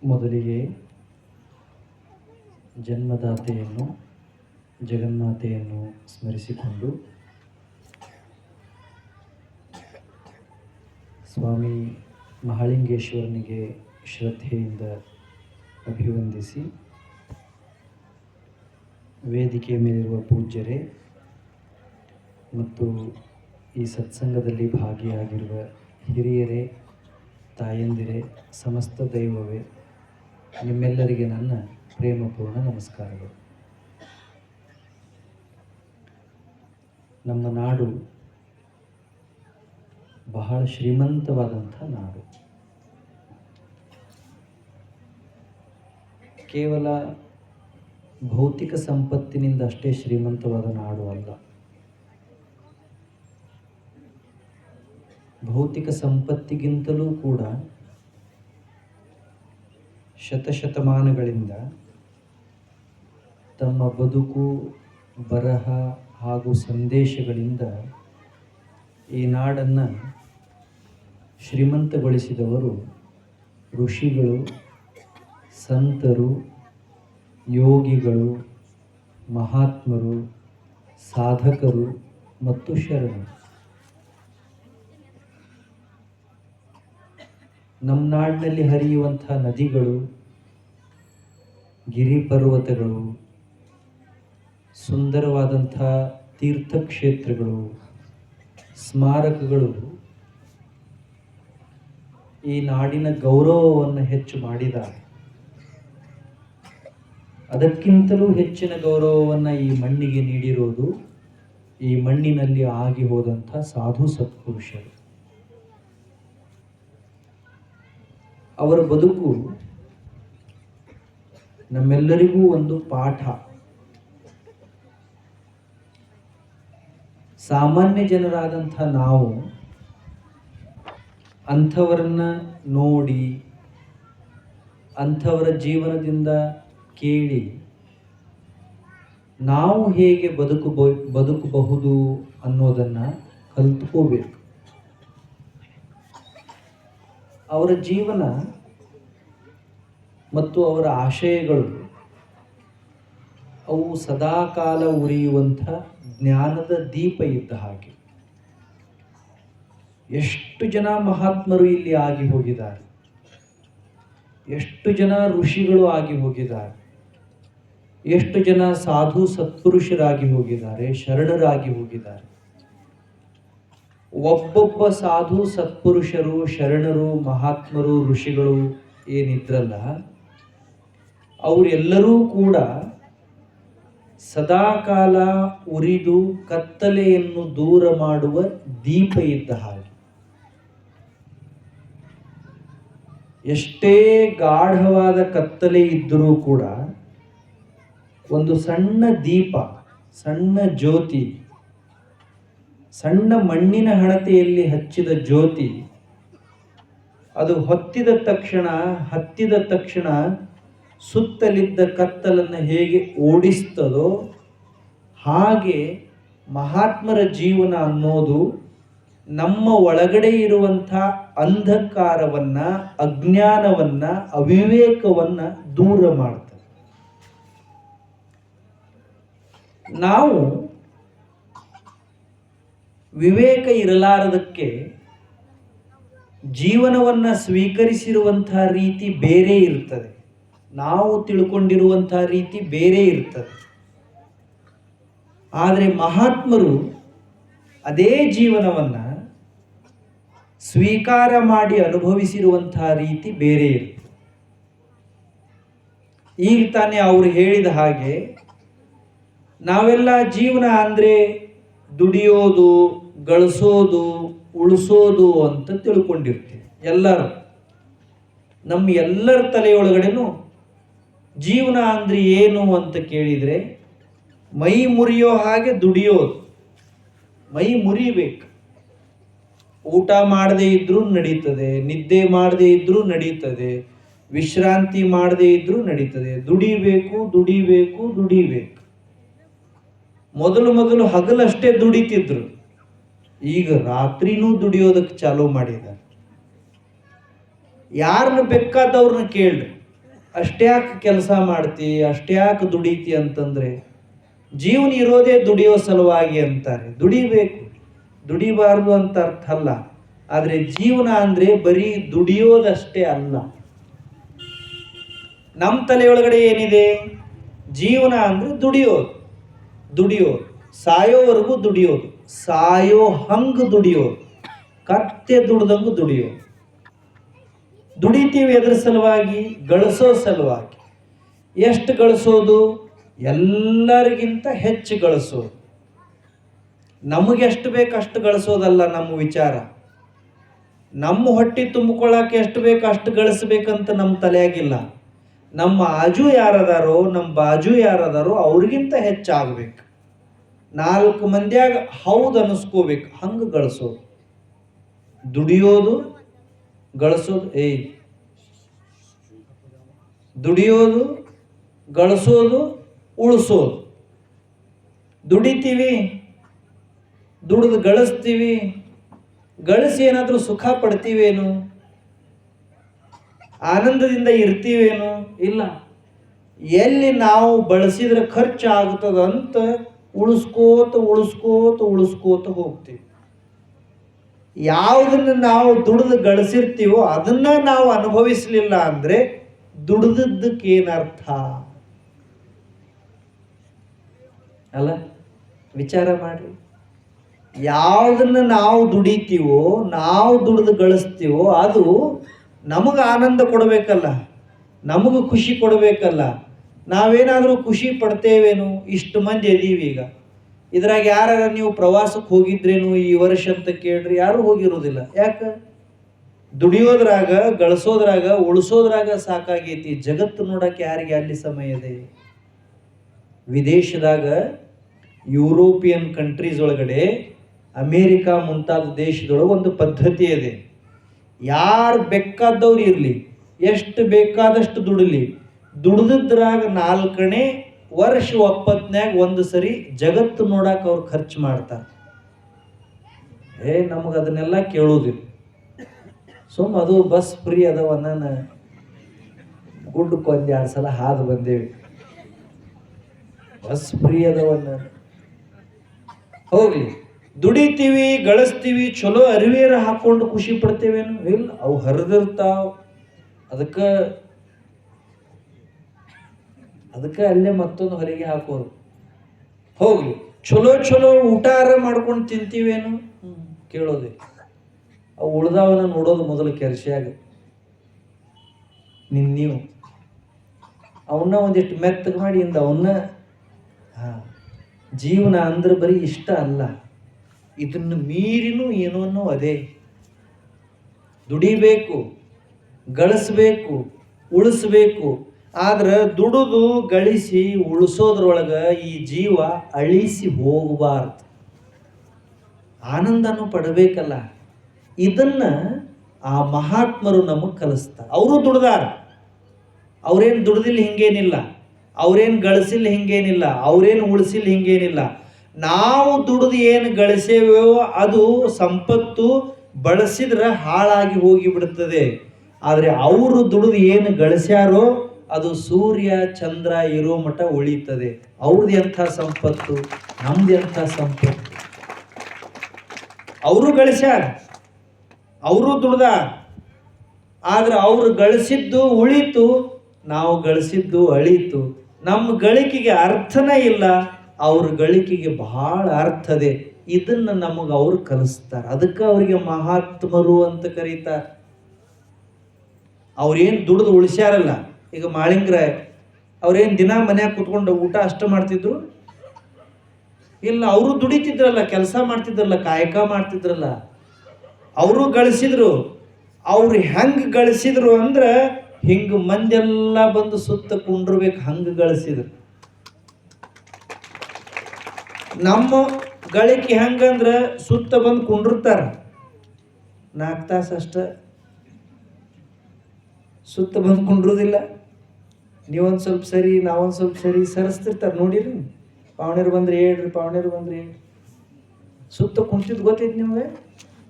ಮೊದಲಿಗೆ ಜನ್ಮದಾತೆಯನ್ನು ಜಗನ್ಮಾತೆಯನ್ನು ಸ್ಮರಿಸಿಕೊಂಡು ಸ್ವಾಮಿ ಮಹಾಲಿಂಗೇಶ್ವರನಿಗೆ ಶ್ರದ್ಧೆಯಿಂದ ಅಭಿವಂದಿಸಿ, ವೇದಿಕೆಯ ಮೇಲಿರುವ ಪೂಜ್ಯರೇ ಮತ್ತು ಈ ಸತ್ಸಂಗದಲ್ಲಿ ಭಾಗಿಯಾಗಿರುವ ಹಿರಿಯರೇ, ತಾಯಂದಿರೇ, ಸಮಸ್ತ ದೈವವೇ, ನಿಮ್ಮೆಲ್ಲರಿಗೆ ನನ್ನ ಪ್ರೇಮಪೂರ್ಣ ನಮಸ್ಕಾರಗಳು. ನಮ್ಮ ನಾಡು ಬಹಳ ಶ್ರೀಮಂತವಾದಂಥ ನಾಡು. ಕೇವಲ ಭೌತಿಕ ಸಂಪತ್ತಿನಿಂದ ಅಷ್ಟೇ ಶ್ರೀಮಂತವಾದ ನಾಡು ಅಲ್ಲ. ಭೌತಿಕ ಸಂಪತ್ತಿಗಿಂತಲೂ ಕೂಡ ಶತಶತಮಾನಗಳಿಂದ ತಮ್ಮ ಬದುಕು, ಬರಹ ಹಾಗೂ ಸಂದೇಶಗಳಿಂದ ಈ ನಾಡನ್ನು ಶ್ರೀಮಂತಗೊಳಿಸಿದವರು ಋಷಿಗಳು, ಸಂತರು, ಯೋಗಿಗಳು, ಮಹಾತ್ಮರು, ಸಾಧಕರು ಮತ್ತು ಶರಣರು. ನಮ್ಮ ನಾಡಿನಲ್ಲಿ ಹರಿಯುವಂಥ ನದಿಗಳು, ಗಿರಿಪರ್ವತಗಳು, ಸುಂದರವಾದಂಥ ತೀರ್ಥಕ್ಷೇತ್ರಗಳು, ಸ್ಮಾರಕಗಳು ಈ ನಾಡಿನ ಗೌರವವನ್ನು ಹೆಚ್ಚು ಮಾಡಿದ್ದಾರೆ. ಅದಕ್ಕಿಂತಲೂ ಹೆಚ್ಚಿನ ಗೌರವವನ್ನು ಈ ಮಣ್ಣಿಗೆ ನೀಡಿರೋದು ಈ ಮಣ್ಣಿನಲ್ಲಿ ಆಗಿ ಹೋದಂಥ ಸಾಧು ಸತ್ಪುರುಷರು. ಅವರ ಬದುಕು ನಮ್ಮೆಲ್ಲರಿಗೂ ಒಂದು ಪಾಠ. ಸಾಮಾನ್ಯ ಜನರಾದಂಥ ನಾವು ಅಂಥವರನ್ನ ನೋಡಿ, ಅಂಥವರ ಜೀವನದಿಂದ ಕೇಳಿ ನಾವು ಹೇಗೆ ಬದುಕಬಹುದು ಅನ್ನೋದನ್ನು ಕಲ್ತ್ಕೋಬೇಕು. ಅವರ ಜೀವನ ಮತ್ತು ಅವರ ಆಶಯಗಳು ಅವು ಸದಾಕಾಲ ಉರಿಯುವಂಥ ಜ್ಞಾನದ ದೀಪ ಇದ್ದ ಹಾಗೆ. ಎಷ್ಟು ಜನ ಮಹಾತ್ಮರು ಇಲ್ಲಿ ಆಗಿ ಹೋಗಿದ್ದಾರೆ, ಎಷ್ಟು ಜನ ಋಷಿಗಳು ಆಗಿ ಹೋಗಿದ್ದಾರೆ, ಎಷ್ಟು ಜನ ಸಾಧು ಸತ್ಪುರುಷರಾಗಿ ಹೋಗಿದ್ದಾರೆ, ಶರಣರಾಗಿ ಹೋಗಿದ್ದಾರೆ. ಒಬ್ಬೊಬ್ಬ ಸಾಧು ಸತ್ಪುರುಷರು, ಶರಣರು, ಮಹಾತ್ಮರು, ಋಷಿಗಳು ಏನಿದ್ರಲ್ಲ, ಅವರೆಲ್ಲರೂ ಕೂಡ ಸದಾಕಾಲ ಉರಿದು ಕತ್ತಲೆಯನ್ನು ದೂರ ಮಾಡುವ ದೀಪ ಇದ್ದ ಹಾಗೆ. ಎಷ್ಟೇ ಗಾಢವಾದ ಕತ್ತಲೆ ಇದ್ದರೂ ಕೂಡ ಒಂದು ಸಣ್ಣ ದೀಪ, ಸಣ್ಣ ಜ್ಯೋತಿ, ಸಣ್ಣ ಮಣ್ಣಿನ ಹಣತೆಯಲ್ಲಿ ಹಚ್ಚಿದ ಜ್ಯೋತಿ ಅದು ಹತ್ತಿದ ತಕ್ಷಣ ಸುತ್ತಲಿದ್ದ ಕತ್ತಲನ್ನು ಹೇಗೆ ಓಡಿಸ್ತದೋ ಹಾಗೆ ಮಹಾತ್ಮರ ಜೀವನ ಅನ್ನೋದು ನಮ್ಮ ಒಳಗಡೆ ಇರುವಂಥ ಅಂಧಕಾರವನ್ನ, ಅಜ್ಞಾನವನ್ನ, ಅವಿವೇಕವನ್ನ ದೂರ ಮಾಡ್ತದೆ. ನಾವು ವಿವೇಕ ಇರಲಾರದಕ್ಕೆ ಜೀವನವನ್ನು ಸ್ವೀಕರಿಸಿರುವಂಥ ರೀತಿ ಬೇರೆ ಇರ್ತದೆ, ನಾವು ತಿಳ್ಕೊಂಡಿರುವಂಥ ರೀತಿ ಬೇರೆ ಇರ್ತದೆ. ಆದರೆ ಮಹಾತ್ಮರು ಅದೇ ಜೀವನವನ್ನು ಸ್ವೀಕಾರ ಮಾಡಿ ಅನುಭವಿಸಿರುವಂಥ ರೀತಿ ಬೇರೆ ಇರ್ತದೆ. ಈಗ ತಾನೇ ಅವರು ಹೇಳಿದ ಹಾಗೆ ನಾವೆಲ್ಲ ಜೀವನ ಅಂದರೆ ದುಡಿಯೋದು, ಗಳಿಸೋದು, ಉಳಿಸೋದು ಅಂತ ತಿಳ್ಕೊಂಡಿರ್ತೀವಿ. ಎಲ್ಲರೂ ನಮ್ಮ ಎಲ್ಲರ ತಲೆಯೊಳಗಡೆನೂ ಜೀವನ ಅಂದರೆ ಏನು ಅಂತ ಕೇಳಿದರೆ ಮೈ ಮುರಿಯೋ ಹಾಗೆ ದುಡಿಯೋದು. ಮೈ ಮುರಿಬೇಕು. ಊಟ ಮಾಡದೇ ಇದ್ರೂ ನಡೀತದೆ, ನಿದ್ದೆ ಮಾಡದೇ ಇದ್ರೂ ನಡೀತದೆ, ವಿಶ್ರಾಂತಿ ಮಾಡದೇ ಇದ್ರೂ ನಡೀತದೆ. ದುಡಿಬೇಕು. ಮೊದಲು ಹಗಲಷ್ಟೇ ದುಡಿತಿದ್ರು, ಈಗ ರಾತ್ರಿನೂ ದುಡಿಯೋದಕ್ಕೆ ಚಾಲೂ ಮಾಡಿದ್ದಾರೆ. ಯಾರನ್ನ ಬೇಕಾದವ್ರನ್ನ ಕೇಳ್ರಿ, ಅಷ್ಟ್ಯಾಕೆ ಕೆಲಸ ಮಾಡ್ತಿ, ಅಷ್ಟ್ಯಾಕೆ ದುಡಿತಿ ಅಂತಂದ್ರೆ ಜೀವನ ಇರೋದೇ ದುಡಿಯೋ ಸಲುವಾಗಿ ಅಂತಾರೆ. ದುಡಿಬೇಕು, ದುಡಿಬಾರ್ದು ಅಂತ ಅರ್ಥ ಅಲ್ಲ. ಆದರೆ ಜೀವನ ಅಂದ್ರೆ ಬರೀ ದುಡಿಯೋದಷ್ಟೇ ಅಲ್ಲ. ನಮ್ಮ ತಲೆಯೊಳಗಡೆ ಏನಿದೆ? ಜೀವನ ಅಂದ್ರೆ ದುಡಿಯೋದು, ದುಡಿಯೋದು, ಸಾಯೋವರೆಗೂ ದುಡಿಯೋದು, ಸಾಯೋ ಹಂಗ ದುಡಿಯೋದು, ಕತ್ತೆ ದುಡ್ದಂಗೂ ದುಡಿಯೋದು. ದುಡಿತೀವಿ ಎದ್ರ ಸಲುವಾಗಿ? ಗಳಿಸೋ ಸಲುವಾಗಿ. ಎಷ್ಟು ಗಳಿಸೋದು? ಎಲ್ಲರಿಗಿಂತ ಹೆಚ್ಚು ಗಳಿಸೋದು. ನಮಗೆ ಎಷ್ಟು ಬೇಕು ಅಷ್ಟು ಗಳಿಸೋದಲ್ಲ ನಮ್ಮ ವಿಚಾರ. ನಮ್ಮ ಹೊಟ್ಟೆ ತುಂಬಿಕೊಳ್ಳಕ್ಕೆ ಎಷ್ಟು ಬೇಕು ಅಷ್ಟು ಗಳಿಸ್ಬೇಕಂತ ನಮ್ಮ ತಲೆಯಾಗಿಲ್ಲ. ನಮ್ಮ ಆಜು ಯಾರದಾರೋ, ನಮ್ಮ ಬಾಜು ಯಾರದಾರೋ ಅವ್ರಿಗಿಂತ ಹೆಚ್ಚಾಗಬೇಕು. 4 ಮಂದಿಯಾಗ ಹೌದು ಅನ್ನಿಸ್ಕೋಬೇಕು, ಹಂಗೆ ಗಳಿಸೋದು. ದುಡಿಯೋದು, ಗಳಿಸೋದು. ದುಡಿಯೋದು, ಗಳಿಸೋದು, ಉಳಿಸೋದು. ದುಡಿತೀವಿ, ದುಡಿದು ಗಳಿಸ್ತೀವಿ, ಗಳಿಸಿ ಏನಾದರೂ ಸುಖ ಪಡ್ತೀವೇನು? ಆನಂದದಿಂದ ಇರ್ತೀವೇನು? ಇಲ್ಲ. ಎಲ್ಲಿ ನಾವು ಬಳಸಿದ್ರೆ ಖರ್ಚು ಆಗ್ತದಂತ ಉಳಿಸ್ಕೋತ ಉಳಿಸ್ಕೋತ ಉಳಿಸ್ಕೋತ ಹೋಗ್ತೀವಿ. ಯಾವುದನ್ನು ನಾವು ದುಡಿದು ಗಳಿಸಿರ್ತೀವೋ ಅದನ್ನ ನಾವು ಅನುಭವಿಸಲಿಲ್ಲ ಅಂದ್ರೆ ದುಡಿದದ್ದಕ್ಕೇನರ್ಥ ಅಲ್ಲ? ವಿಚಾರ ಮಾಡ್ರಿ. ಯಾವುದನ್ನು ನಾವು ದುಡಿತೀವೋ, ನಾವು ದುಡಿದು ಗಳಿಸ್ತೀವೋ ಅದು ನಮಗೆ ಆನಂದ ಕೊಡಬೇಕಲ್ಲ, ನಮಗೆ ಖುಷಿ ಕೊಡಬೇಕಲ್ಲ. ನಾವೇನಾದರೂ ಖುಷಿ ಪಡ್ತೇವೇನು? ಇಷ್ಟು ಮಂದಿ ಇದೀವಿ ಈಗ. ಇದ್ರಾಗ ಯಾರ ನೀವು ಪ್ರವಾಸಕ್ಕೆ ಹೋಗಿದ್ರೇನು ಈ ವರ್ಷ ಅಂತ ಕೇಳ್ರಿ, ಯಾರು ಹೋಗಿರೋದಿಲ್ಲ. ಯಾಕೆ? ದುಡಿಯೋದ್ರಾಗ, ಗಳಿಸೋದ್ರಾಗ, ಉಳಿಸೋದ್ರಾಗ ಸಾಕಾಗೈತಿ. ಜಗತ್ತು ನೋಡಕ್ಕೆ ಯಾರಿಗೆ ಅಲ್ಲಿ ಸಮಯ ಇದೆ? ವಿದೇಶದಾಗ, ಯುರೋಪಿಯನ್ ಕಂಟ್ರೀಸ್ ಒಳಗಡೆ, ಅಮೇರಿಕಾ ಮುಂತಾದ ದೇಶದೊಳಗೆ ಒಂದು ಪದ್ಧತಿ ಇದೆ. ಯಾರು ಬೇಕಾದವ್ರು ಇರಲಿ, ಎಷ್ಟು ಬೇಕಾದಷ್ಟು ದುಡಿಲಿ, ದುಡಿದ್ರಾಗ 4ನೇ ವರ್ಷ ಒಪ್ಪತ್ನ್ಯಾಗ ಒಂದು ಸರಿ ಜಗತ್ತು ನೋಡಕ್ಕೆ ಅವ್ರು ಖರ್ಚು ಮಾಡ್ತಾರೆ. ನಮಗೆ ಅದನ್ನೆಲ್ಲ ಕೇಳೋದಿಲ್ಲ. ಅದು ಬಸ್ ಫ್ರೀ ಅದಾವ, ನಾನು ಗುಡ್ಡಕ್ಕೆ 1-2 ಸಲ ಹಾದು ಬಂದೇವಿ. ಬಸ್ ಫ್ರೀ ಅದಾವನ್ನ ಹೋಗ್ಲಿ. ದುಡಿತೀವಿ, ಗಳಿಸ್ತೀವಿ, ಚಲೋ ಅರಿವೇರ ಹಾಕೊಂಡು ಖುಷಿ ಪಡ್ತೇವೇನು? ಇಲ್ಲ, ಅವು ಹರಿದಿರ್ತಾವ. ಅದಕ್ಕೆ ಅಲ್ಲೇ ಮತ್ತೊಂದು ಹೊಲಿಗೆ ಹಾಕೋರು. ಹೋಗ್ಲಿ, ಚಲೋ ಚಲೋ ಊಟಾರ ಮಾಡ್ಕೊಂಡು ತಿಂತೀವೇನು? ಕೇಳೋದೆ. ಅವು ಉಳ್ದಾವನ್ನ ನೋಡೋದು ಮೊದಲು ಕೆರ್ಸಿಯಾಗ. ನೀವು ಅವನ್ನ ಒಂದಿಷ್ಟು ಮೆತ್ತಗೆ ಮಾಡಿ ಇಂದ ಅವನ್ನ. ಜೀವನ ಅಂದ್ರೆ ಬರೀ ಇಷ್ಟ ಅಲ್ಲ, ಇದನ್ನು ಮೀರಿನೂ ಏನೋ ಅದೇ. ದುಡಿಬೇಕು, ಗಳಿಸ್ಬೇಕು, ಉಳಿಸ್ಬೇಕು. ಆದ್ರೆ ದುಡಿದು ಗಳಿಸಿ ಉಳಿಸೋದ್ರೊಳಗೆ ಈ ಜೀವ ಅಳಿಸಿ ಹೋಗಬಾರ್ದು. ಆನಂದನೂ ಪಡಬೇಕಲ್ಲ. ಇದನ್ನ ಆ ಮಹಾತ್ಮರು ನಮಗೆ ಕಲಿಸ್ತಾರೆ. ಅವರು ದುಡ್ದಾರ, ಅವ್ರೇನು ದುಡ್ದಿಲ್ಲ ಹಿಂಗೇನಿಲ್ಲ, ಅವ್ರೇನು ಗಳಿಸಿಲ್ಲ ಹಿಂಗೇನಿಲ್ಲ, ಅವ್ರೇನು ಉಳಿಸಿಲ್ಲ ಹಿಂಗೇನಿಲ್ಲ. ನಾವು ದುಡಿದು ಏನು ಗಳಿಸೇವೋ ಅದು ಸಂಪತ್ತು ಬಳಸಿದ್ರೆ ಹಾಳಾಗಿ ಹೋಗಿ ಬಿಡುತ್ತದೆ. ಆದರೆ ಅವರು ದುಡಿದು ಏನು ಗಳಿಸ್ಯಾರೋ ಅದು ಸೂರ್ಯ ಚಂದ್ರ ಇರೋ ಮಟ್ಟ ಉಳಿತದೆ. ಅವ್ರದ್ದು ಎಂಥ ಸಂಪತ್ತು, ನಮ್ದು ಎಂಥ ಸಂಪತ್ತು. ಅವರು ಗಳಿಸ್ಯಾರ, ಅವರು ದುಡ್ದ, ಆದ್ರೆ ಅವರು ಗಳಿಸಿದ್ದು ಉಳಿತು, ನಾವು ಗಳಿಸಿದ್ದು ಅಳೀತು. ನಮ್ಮ ಗಳಿಕೆಗೆ ಅರ್ಥನೇ ಇಲ್ಲ, ಅವ್ರ ಗಳಿಕೆಗೆ ಬಹಳ ಅರ್ಥದೆ. ಇದನ್ನ ನಮಗೆ ಅವ್ರು ಕಲಿಸ್ತಾರೆ. ಅದಕ್ಕೆ ಅವರಿಗೆ ಮಹಾತ್ಮರು ಅಂತ ಕರೀತಾರೆ. ಅವ್ರೇನು ದುಡಿದು ಉಳಿಸ್ಯಾರಲ್ಲ. ಈಗ ಮಾಳಿಂಗ್ರಾಯ ಅವ್ರೇನು ದಿನ ಮನ್ಯಾಗ ಕುತ್ಕೊಂಡು ಊಟ ಅಷ್ಟು ಮಾಡ್ತಿದ್ರು? ಇಲ್ಲ, ಅವರು ದುಡಿತಿದ್ರಲ್ಲ, ಕೆಲಸ ಮಾಡ್ತಿದ್ರಲ್ಲ, ಕಾಯಕ ಮಾಡ್ತಿದ್ರಲ್ಲ, ಅವರು ಗಳಿಸಿದ್ರು. ಅವ್ರು ಹೆಂಗೆ ಗಳಿಸಿದ್ರು ಅಂದ್ರೆ ಹಿಂಗೆ ಮಂದೆಲ್ಲ ಬಂದು ಸುತ್ತ ಕುಂಡ್ರಬೇಕು, ಹಂಗೆ ಗಳಿಸಿದ್ರು. ನಮ್ಮ ಗಳಿಕೆ ಹೆಂಗಂದ್ರೆ ಸುತ್ತ ಬಂದು ಕುಂಡಿರ್ತಾರ, 4 ತಾಸು ಅಷ್ಟ, ಸುತ್ತ ಬಂದು ಕುಂಡ್ರುದಿಲ್ಲ. ನೀವೊಂದು ಸ್ವಲ್ಪ ಸರಿ, ನಾವೊಂದು ಸ್ವಲ್ಪ ಸರಿ ಸರಿಸ್ತಿರ್ತಾರೆ. ನೋಡಿರಿ, ಪಾವಣೆರು ಬಂದ್ರೆ ಹೇಳ್ರಿ, ಪಾವಣೆರು ಬಂದ್ರೆ ಹೇಳಿ. ಸುತ್ತ ಕುಂತಿದ್ದು ಗೊತ್ತೈತಿ ನಿಮ್ಗೆ?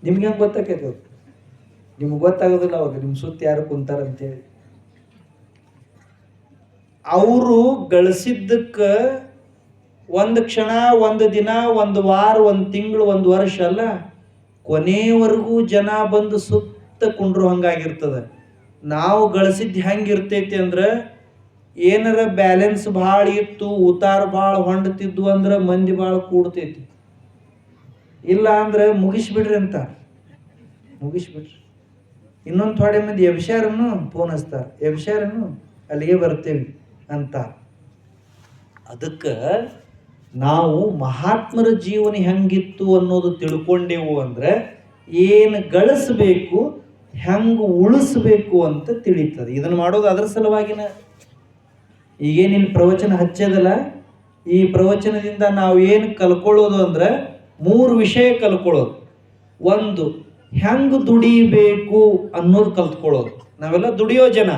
ನಿಮ್ಗೆ ಹೆಂಗೆ ಗೊತ್ತಾಕೈತೆ? ಅದು ನಿಮ್ಗೆ ಗೊತ್ತಾಗೋದಿಲ್ಲ ಅವಾಗ, ನಿಮ್ಮ ಸುತ್ತ ಯಾರು ಕುಂತಾರಂತೇಳಿ. ಅವರು ಗಳಿಸಿದ್ದಕ್ಕೆ ಒಂದು ಕ್ಷಣ, ಒಂದು ದಿನ, ಒಂದು ವಾರ, ಒಂದು ತಿಂಗಳು, ಒಂದು ವರ್ಷ ಅಲ್ಲ, ಕೊನೆಯವರೆಗೂ ಜನ ಬಂದು ಸುತ್ತ ಕುಂಡ್ರು ಹಂಗಾಗಿರ್ತದೆ. ನಾವು ಗಳಿಸಿದ್ದು ಹೆಂಗಿರ್ತೈತಿ ಅಂದ್ರೆ, ಏನಾರ ಬ್ಯಾಲೆನ್ಸ್ ಭಾಳ ಇತ್ತು, ಉತ್ತಾರ ಭಾಳ ಹೊಂಡ್ತಿದ್ವು ಅಂದ್ರೆ ಮಂದಿ ಭಾಳ ಕೂಡ್ತೈತಿ. ಇಲ್ಲ ಅಂದ್ರೆ ಮುಗಿಸ್ಬಿಡ್ರಿ ಅಂತ, ಮುಗಿಸ್ಬಿಡ್ರಿ. ಇನ್ನೊಂದು ಥೋಡೆ ಮಂದಿ ಎಬ್ಸ್ಯಾರನ್ನು ಫೋನ್ ಹಚ್ತಾರೆ, ಎಬ್ಸ್ಯಾರನ್ನು ಅಲ್ಲಿಗೆ ಬರ್ತೇವೆ ಅಂತ. ಅದಕ್ಕೆ ನಾವು ಮಹಾತ್ಮರ ಜೀವನ ಹೆಂಗಿತ್ತು ಅನ್ನೋದು ತಿಳ್ಕೊಂಡೆವು ಅಂದ್ರೆ ಏನು ಗಳಿಸ್ಬೇಕು, ಹೆಂಗೆ ಉಳಿಸ್ಬೇಕು ಅಂತ ತಿಳಿತದೆ. ಇದನ್ನು ಮಾಡೋದು ಅದರ ಸಲುವಾಗಿನ. ಈಗೇನಿಲ್ಲಿ ಪ್ರವಚನ ಹಚ್ಚದಲ್ಲ, ಈ ಪ್ರವಚನದಿಂದ ನಾವು ಏನು ಕಲ್ಕೊಳ್ಳೋದು ಅಂದ್ರೆ 3 ವಿಷಯ ಕಲ್ಕೊಳ್ಳೋದು. ಒಂದು, ಹೆಂಗೆ ದುಡಿಬೇಕು ಅನ್ನೋದು ಕಲ್ತ್ಕೊಳ್ಳೋದು. ನಾವೆಲ್ಲ ದುಡಿಯೋ ಜನ,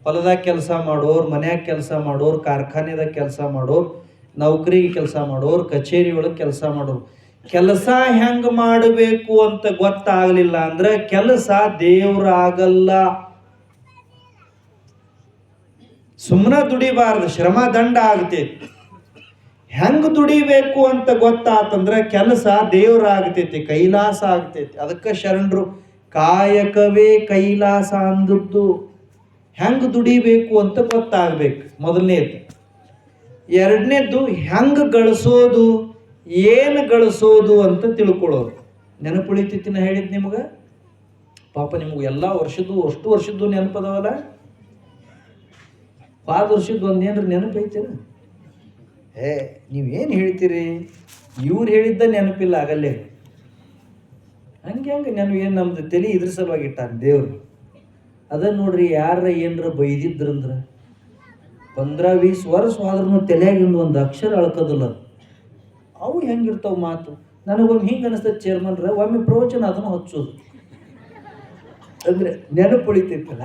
ಹೊಲದಾಗ ಕೆಲಸ ಮಾಡೋರು, ಮನ್ಯಾಗ ಕೆಲಸ ಮಾಡೋರು, ಕಾರ್ಖಾನೆದಾಗ ಕೆಲಸ ಮಾಡೋರು, ನೌಕರಿಗೆ ಕೆಲಸ ಮಾಡೋರು, ಕಚೇರಿ ಒಳಗೆ ಕೆಲಸ ಮಾಡೋರು. ಕೆಲಸ ಹೆಂಗೆ ಮಾಡಬೇಕು ಅಂತ ಗೊತ್ತಾಗಲಿಲ್ಲ ಅಂದ್ರೆ ಕೆಲಸ ದೇವ್ರಾಗಲ್ಲ. ಸುಮ್ಮನೆ ದುಡಿಬಾರ್ದು, ಶ್ರಮ ದಂಡ ಆಗ್ತೈತಿ. ಹೆಂಗೆ ದುಡಿಬೇಕು ಅಂತ ಗೊತ್ತಾತಂದ್ರೆ ಕೆಲಸ ದೇವ್ರಾಗ್ತೈತಿ, ಕೈಲಾಸ ಆಗ್ತೈತಿ. ಅದಕ್ಕೆ ಶರಣರು ಕಾಯಕವೇ ಕೈಲಾಸ ಅಂದದ್ದು. ಹೆಂಗೆ ದುಡಿಬೇಕು ಅಂತ ಗೊತ್ತಾಗಬೇಕು, ಮೊದಲನೇದು. ಎರಡನೇದು, ಹೆಂಗೆ ಗಳಿಸೋದು, ಏನು ಗಳಿಸೋದು ಅಂತ ತಿಳ್ಕೊಳ್ಳೋದು. ನೆನಪುಳಿತೈತಿನ ಹೇಳಿದ್ ನಿಮ್ಗೆ. ಪಾಪ ನಿಮ್ಗೆ ಎಲ್ಲ ವರ್ಷದ್ದು, ಅಷ್ಟು ವರ್ಷದ್ದು ನೆನಪದವಲ್ಲ. ಪಾದ ವರ್ಷದ್ದು ಒಂದೇನ್ರ ನೆನಪೈತೇನ? ನೀವೇನು ಹೇಳ್ತೀರಿ, ಇವ್ರು ಹೇಳಿದ್ದ ನೆನಪಿಲ್ಲ ಆಗಲ್ಲೇ. ಹಂಗೆ ನೆನಪು ಏನು, ನಮ್ದು ತಲೆ ಇದ್ರ ಸಲುವಾಗಿ ಇಟ್ಟಾನ ದೇವ್ರು. ಅದ ನೋಡ್ರಿ, ಯಾರ ಏನರ ಬೈದಿದ್ರಂದ್ರೆ 15-20 ವರ್ಷ ಆದ್ರೂ ತಲೆಯಾಗಿಂದ ಒಂದು ಅಕ್ಷರ ಅಳ್ಕೋದಿಲ್ಲ. ಅವು ಹೆಂಗಿರ್ತಾವ ಮಾತು. ನನಗೊಮ್ಮೆ ಹಿಂಗೆ ಅನಿಸ್ತದೆ ಚೇರ್ಮನ್ರ, ಒಮ್ಮೆ ಪ್ರವಚನ ಅದನ್ನು ಹಚ್ಚೋದು ಅಂದರೆ ನೆನಪು ಉಳಿತೈತಲ್ಲ.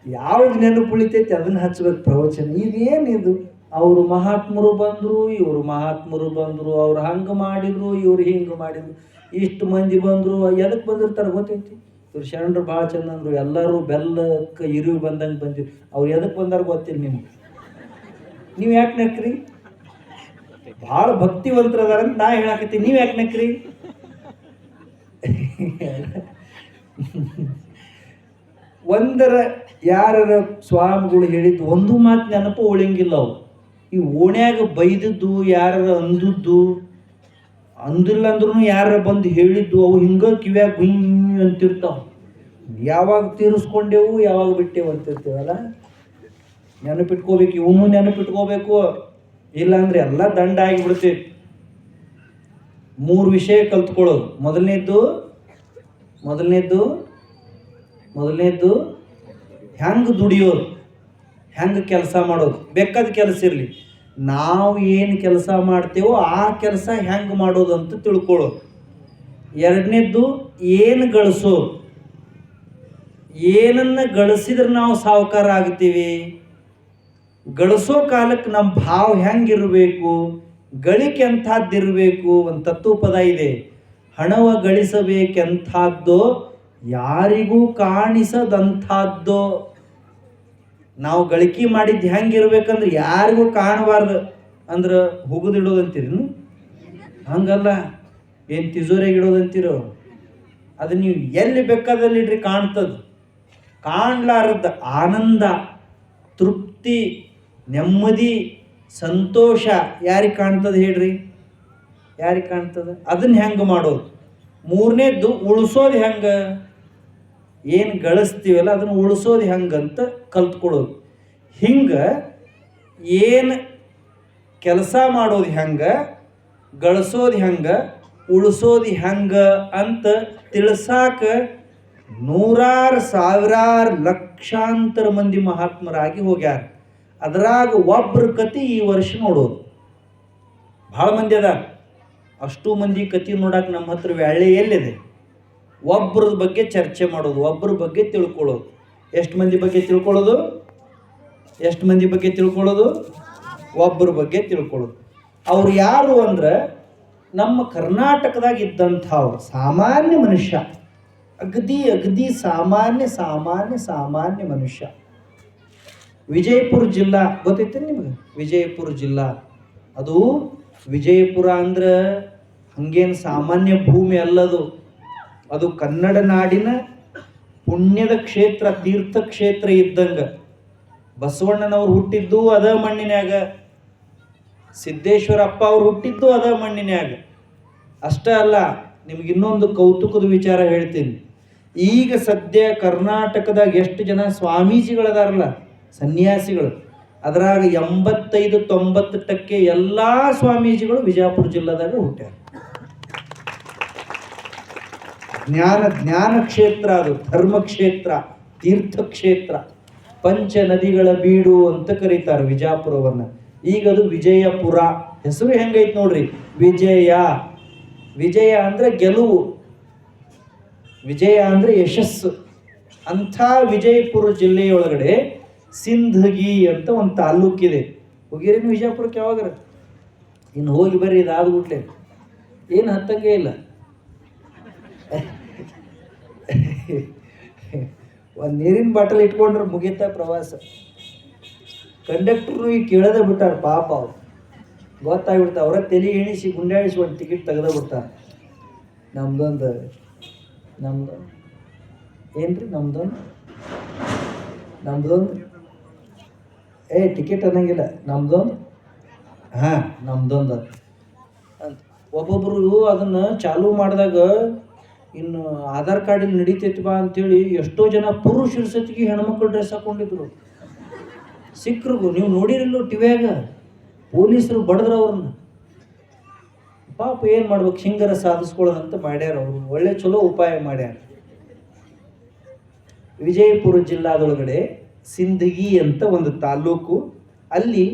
ಯಾವ್ದು ನೆನಪು ಉಳಿತೈತಿ ಅದನ್ನು ಹಚ್ಬೇಕು ಪ್ರವಚನ. ಇದೇನಿದು, ಅವರು ಮಹಾತ್ಮರು ಬಂದರು, ಇವರು ಮಹಾತ್ಮರು ಬಂದರು, ಅವ್ರು ಹಂಗೆ ಮಾಡಿದರು, ಇವ್ರು ಹಿಂಗೆ ಮಾಡಿದರು, ಇಷ್ಟು ಮಂದಿ ಬಂದರು. ಎದಕ್ಕೆ ಬಂದಿರ್ತಾರೆ ಗೊತ್ತೈತಿ? ಇವ್ರು ಶರಣರು ಭಾಳ ಚಂದ ಅಂದರು, ಎಲ್ಲರೂ ಬೆಲ್ಲಕ್ಕೆ ಇರುವಿ ಬಂದಂಗೆ ಬಂದಿರು. ಅವ್ರು ಎದಕ್ಕೆ ಬಂದಾರ ಗೊತ್ತಿಲ್ಲ ನಿಮ್ಗೆ. ನೀವು ಯಾಕೆ ನಕ್ರಿ? ಭಾಳ ಭಕ್ತಿವಂತರದಾರ ಅಂತ ನಾ ಹೇಳಾಕತ್ತೀನಿ, ನೀವು ಯಾಕೆ ನಕ್ರಿ? ಒಂದರ ಯಾರ ಸ್ವಾಮಿಗಳು ಹೇಳಿದ್ದು ಒಂದು ಮಾತು ನೆನಪು ಉಳಿಯಂಗಿಲ್ಲ. ಅವು ಈ ಓಣ್ಯಾಗ ಬೈದದ್ದು, ಯಾರ ಅಂದದ್ದು, ಅಂದಿಲ್ಲ ಅಂದ್ರೂ ಯಾರ ಬಂದು ಹೇಳಿದ್ದು, ಅವು ಹಿಂಗೆ ಕಿವ್ಯಾಗ ಗುಂಗ್ ಅಂತಿರ್ತಾವ. ಯಾವಾಗ ತೀರಿಸ್ಕೊಂಡೆವು, ಯಾವಾಗ ಬಿಟ್ಟೆವು ಅಂತಿರ್ತೀವಲ್ಲ. ನೆನಪಿಟ್ಕೋಬೇಕು, ಇವನು ನೆನಪಿಟ್ಕೋಬೇಕು. ಇಲ್ಲಾಂದ್ರೆ ಎಲ್ಲ ದಂಡ ಆಗಿಬಿಡ್ತೈತಿ. 3 ವಿಷಯ ಕಲ್ತ್ಕೊಳ್ಳೋದು. ಮೊದಲನೇದ್ದು ಹೆಂಗೆ ದುಡಿಯೋದು, ಹೆಂಗೆ ಕೆಲಸ ಮಾಡೋದು. ಬೇಕಾದ ಕೆಲಸ ಇರಲಿ, ನಾವು ಏನು ಕೆಲಸ ಮಾಡ್ತೇವೋ ಆ ಕೆಲಸ ಹೆಂಗೆ ಮಾಡೋದು ಅಂತ ತಿಳ್ಕೊಳ್ಳೋದು. ಎರಡನೇದ್ದು, ಏನು ಗಳಿಸೋದು. ಏನನ್ನು ಗಳಿಸಿದ್ರೆ ನಾವು ಸಾಹುಕಾರ ಆಗ್ತೀವಿ. ಗಳಿಸೋ ಕಾಲಕ್ಕೆ ನಮ್ಮ ಭಾವ ಹೆಂಗಿರಬೇಕು, ಗಳಿಕೆ ಎಂಥದ್ದಿರಬೇಕು. ಒಂದು ತತ್ವ ಪದ ಇದೆ, ಹಣವ ಗಳಿಸಬೇಕೆಂಥದ್ದೋ ಯಾರಿಗೂ ಕಾಣಿಸದಂಥದ್ದೋ. ನಾವು ಗಳಿಕೆ ಮಾಡಿದ್ದು ಹೆಂಗಿರ್ಬೇಕಂದ್ರೆ ಯಾರಿಗೂ ಕಾಣಬಾರ್ದು. ಅಂದ್ರೆ ಹುಗುದಿಡೋದಂತೀರಿ, ಹಂಗಲ್ಲ. ಏನು ತಿಜೋರಿಯಾಗಿ ಇಡೋದಂತೀರೋ, ಅದು ನೀವು ಎಲ್ಲಿ ಬೇಕಾದಲ್ಲಿ ಇಡ್ರಿ ಕಾಣ್ತದೆ. ಕಾಣ್ಲಾರದ್ದು ಆನಂದ, ತೃಪ್ತಿ, ನೆಮ್ಮದಿ, ಸಂತೋಷ ಯಾರಿಗೆ ಕಾಣ್ತದೆ ಹೇಳ್ರಿ? ಯಾರಿಗೆ ಕಾಣ್ತದೆ? ಅದನ್ನು ಹೆಂಗೆ ಮಾಡೋದು. ಮೂರನೇದ್ದು, ಉಳಿಸೋದು ಹೆಂಗೆ. ಏನು ಗಳಿಸ್ತೀವಲ್ಲ ಅದನ್ನು ಉಳಿಸೋದು ಹೆಂಗಂತ ಕಲ್ತ್ಕೊಳ್ಳೋದು. ಹಿಂಗೆ ಏನು ಕೆಲಸ ಮಾಡೋದು ಹೆಂಗೆ, ಗಳಿಸೋದು ಹೆಂಗೆ, ಉಳಿಸೋದು ಹೆಂಗೆ ಅಂತ ತಿಳಿಸಾಕ ನೂರಾರು ಸಾವಿರಾರು ಲಕ್ಷಾಂತರ ಮಂದಿ ಮಹಾತ್ಮರಾಗಿ ಹೋಗ್ಯಾರ. ಅದರಾಗ ಒಬ್ಬರ ಕತೆ ಈ ವರ್ಷ ನೋಡೋದು. ಭಾಳ ಮಂದಿ ಅದ, ಅಷ್ಟು ಮಂದಿ ಕತೆ ನೋಡಕ್ಕೆ ನಮ್ಮ ಹತ್ರ ವೇಳೆ ಎಲ್ಲಿದೆ? ಒಬ್ಬರ ಬಗ್ಗೆ ಚರ್ಚೆ ಮಾಡೋದು, ಒಬ್ಬರ ಬಗ್ಗೆ ತಿಳ್ಕೊಳ್ಳೋದು. ಎಷ್ಟು ಮಂದಿ ಬಗ್ಗೆ ತಿಳ್ಕೊಳ್ಳೋದು? ಒಬ್ಬರ ಬಗ್ಗೆ ತಿಳ್ಕೊಳ್ಳೋದು. ಅವ್ರು ಯಾರು ಅಂದ್ರೆ ನಮ್ಮ ಕರ್ನಾಟಕದಾಗ ಇದ್ದಂಥವ್ರು ಸಾಮಾನ್ಯ ಮನುಷ್ಯ, ಅಗದಿ ಸಾಮಾನ್ಯ ಮನುಷ್ಯ. ವಿಜಯಪುರ ಜಿಲ್ಲಾ ಗೊತ್ತೈತೆ ನಿಮ್ಗೆ? ವಿಜಯಪುರ ಜಿಲ್ಲಾ ಅದು ವಿಜಯಪುರ ಅಂದ್ರೆ ಹಂಗೇನು ಸಾಮಾನ್ಯ ಭೂಮಿ ಅಲ್ಲದು. ಅದು ಕನ್ನಡ ನಾಡಿನ ಪುಣ್ಯದ ಕ್ಷೇತ್ರ, ತೀರ್ಥ ಕ್ಷೇತ್ರ ಇದ್ದಂಗ. ಬಸವಣ್ಣನವ್ರು ಹುಟ್ಟಿದ್ದು ಅದ ಮಣ್ಣಿನ್ಯಾಗ, ಸಿದ್ದೇಶ್ವರಪ್ಪ ಅವ್ರು ಹುಟ್ಟಿದ್ದು ಅದ ಮಣ್ಣಿನ್ಯಾಗ. ಅಷ್ಟೇ ಅಲ್ಲ, ನಿಮ್ಗೆ ಇನ್ನೊಂದು ಕೌತುಕದ ವಿಚಾರ ಹೇಳ್ತೀನಿ. ಈಗ ಸದ್ಯ ಕರ್ನಾಟಕದಾಗ ಎಷ್ಟು ಜನ ಸ್ವಾಮೀಜಿಗಳದಾರಲ್ಲ, ಸನ್ಯಾಸಿಗಳು, ಅದರಾಗ 85-90% ಎಲ್ಲ ಸ್ವಾಮೀಜಿಗಳು ವಿಜಯಪುರ ಜಿಲ್ಲಾದಾಗ ಹುಟ್ಟ್ಯಾರ. ಜ್ಞಾನ ಕ್ಷೇತ್ರ, ಅದು ಧರ್ಮ ಕ್ಷೇತ್ರ, ತೀರ್ಥ ಕ್ಷೇತ್ರ, ಪಂಚ ನದಿಗಳ ಬೀಡು ಅಂತ ಕರೀತಾರೆ ವಿಜಯಪುರವನ್ನ. ಈಗ ಅದು ವಿಜಯಪುರ. ಹೆಸರು ಹೆಂಗೈತೆ ನೋಡ್ರಿ, ವಿಜಯ ಅಂದ್ರೆ ಗೆಲುವು, ವಿಜಯ ಅಂದ್ರೆ ಯಶಸ್ಸು. ಅಂಥ ವಿಜಯಪುರ ಜಿಲ್ಲೆಯೊಳಗಡೆ ಸಿಂಧಗಿ ಅಂತ ಒಂದು ತಾಲ್ಲೂಕಿದೆ. ಹೋಗಿರೇನು ವಿಜಯಪುರಕ್ಕೆ ಯಾವಾಗಾರ? ಇನ್ನು ಹೋಗಿ ಬರ್ರಿ, ಇದಾದ್ಬಿಟ್ಲೆ ಏನು ಹತ್ತಂಗೆ ಇಲ್ಲ. ಒಂದು ನೀರಿನ ಬಾಟಲ್ ಇಟ್ಕೊಂಡ್ರೆ ಮುಗಿತಾ ಪ್ರವಾಸ. ಕಂಡಕ್ಟ್ರು ಈಗ ಕೇಳದೆ ಬಿಟ್ಟಾರ ಪಾಪ, ಅವ್ರು ಗೊತ್ತಾಗ್ಬಿಡ್ತಾರೆ. ಅವರ ತಲೆ ಎಣಿಸಿ ಗುಂಡಾಡಿಸಿ ಒಂದು ಟಿಕೆಟ್ ತೆಗೆದ ಬಿಡ್ತಾರೆ. ನಮ್ದೊಂದು ಏನ್ರಿ ನಮ್ದೊಂದು ಟಿಕೆಟ್ ಅನ್ನಂಗಿಲ್ಲ, ನಮ್ದೊಂದು ನಮ್ದೊಂದು ಅಂತ ಒಬ್ಬೊಬ್ರು ಅದನ್ನು ಚಾಲೂ ಮಾಡಿದಾಗ ಇನ್ನು ಆಧಾರ್ ಕಾರ್ಡಿಲ್ಲಿ ನಡೀತೈತಿ ಬಾ ಅಂತೇಳಿ ಎಷ್ಟೋ ಜನ ಪುರುಷರ ಸತಿಗೆ ಹೆಣ್ಮಕ್ಳು ಡ್ರೆಸ್ ಹಾಕೊಂಡಿದ್ರು. ಸಿಕ್ಕರಿಗೂ ನೀವು ನೋಡಿರಲ್ಲೋ ಟಿವ್ಯಾಗ, ಪೊಲೀಸರು ಬಡದ್ರ ಅವ್ರನ್ನ. ಪಾಪ ಏನು ಮಾಡ್ಬೇಕು, ಹಿಂಗರ ಸಾಧಿಸ್ಕೊಳ್ಳೋದಂತ ಮಾಡ್ಯಾರ ಅವರು. ಒಳ್ಳೆ ಚಲೋ ಉಪಾಯ ಮಾಡ್ಯಾರ. ವಿಜಯಪುರ ಜಿಲ್ಲಾದೊಳಗಡೆ ಸಿಂದಗಿ ಅಂತ ಒಂದು ತಾಲ್ಲೂಕು, ಅಲ್ಲಿ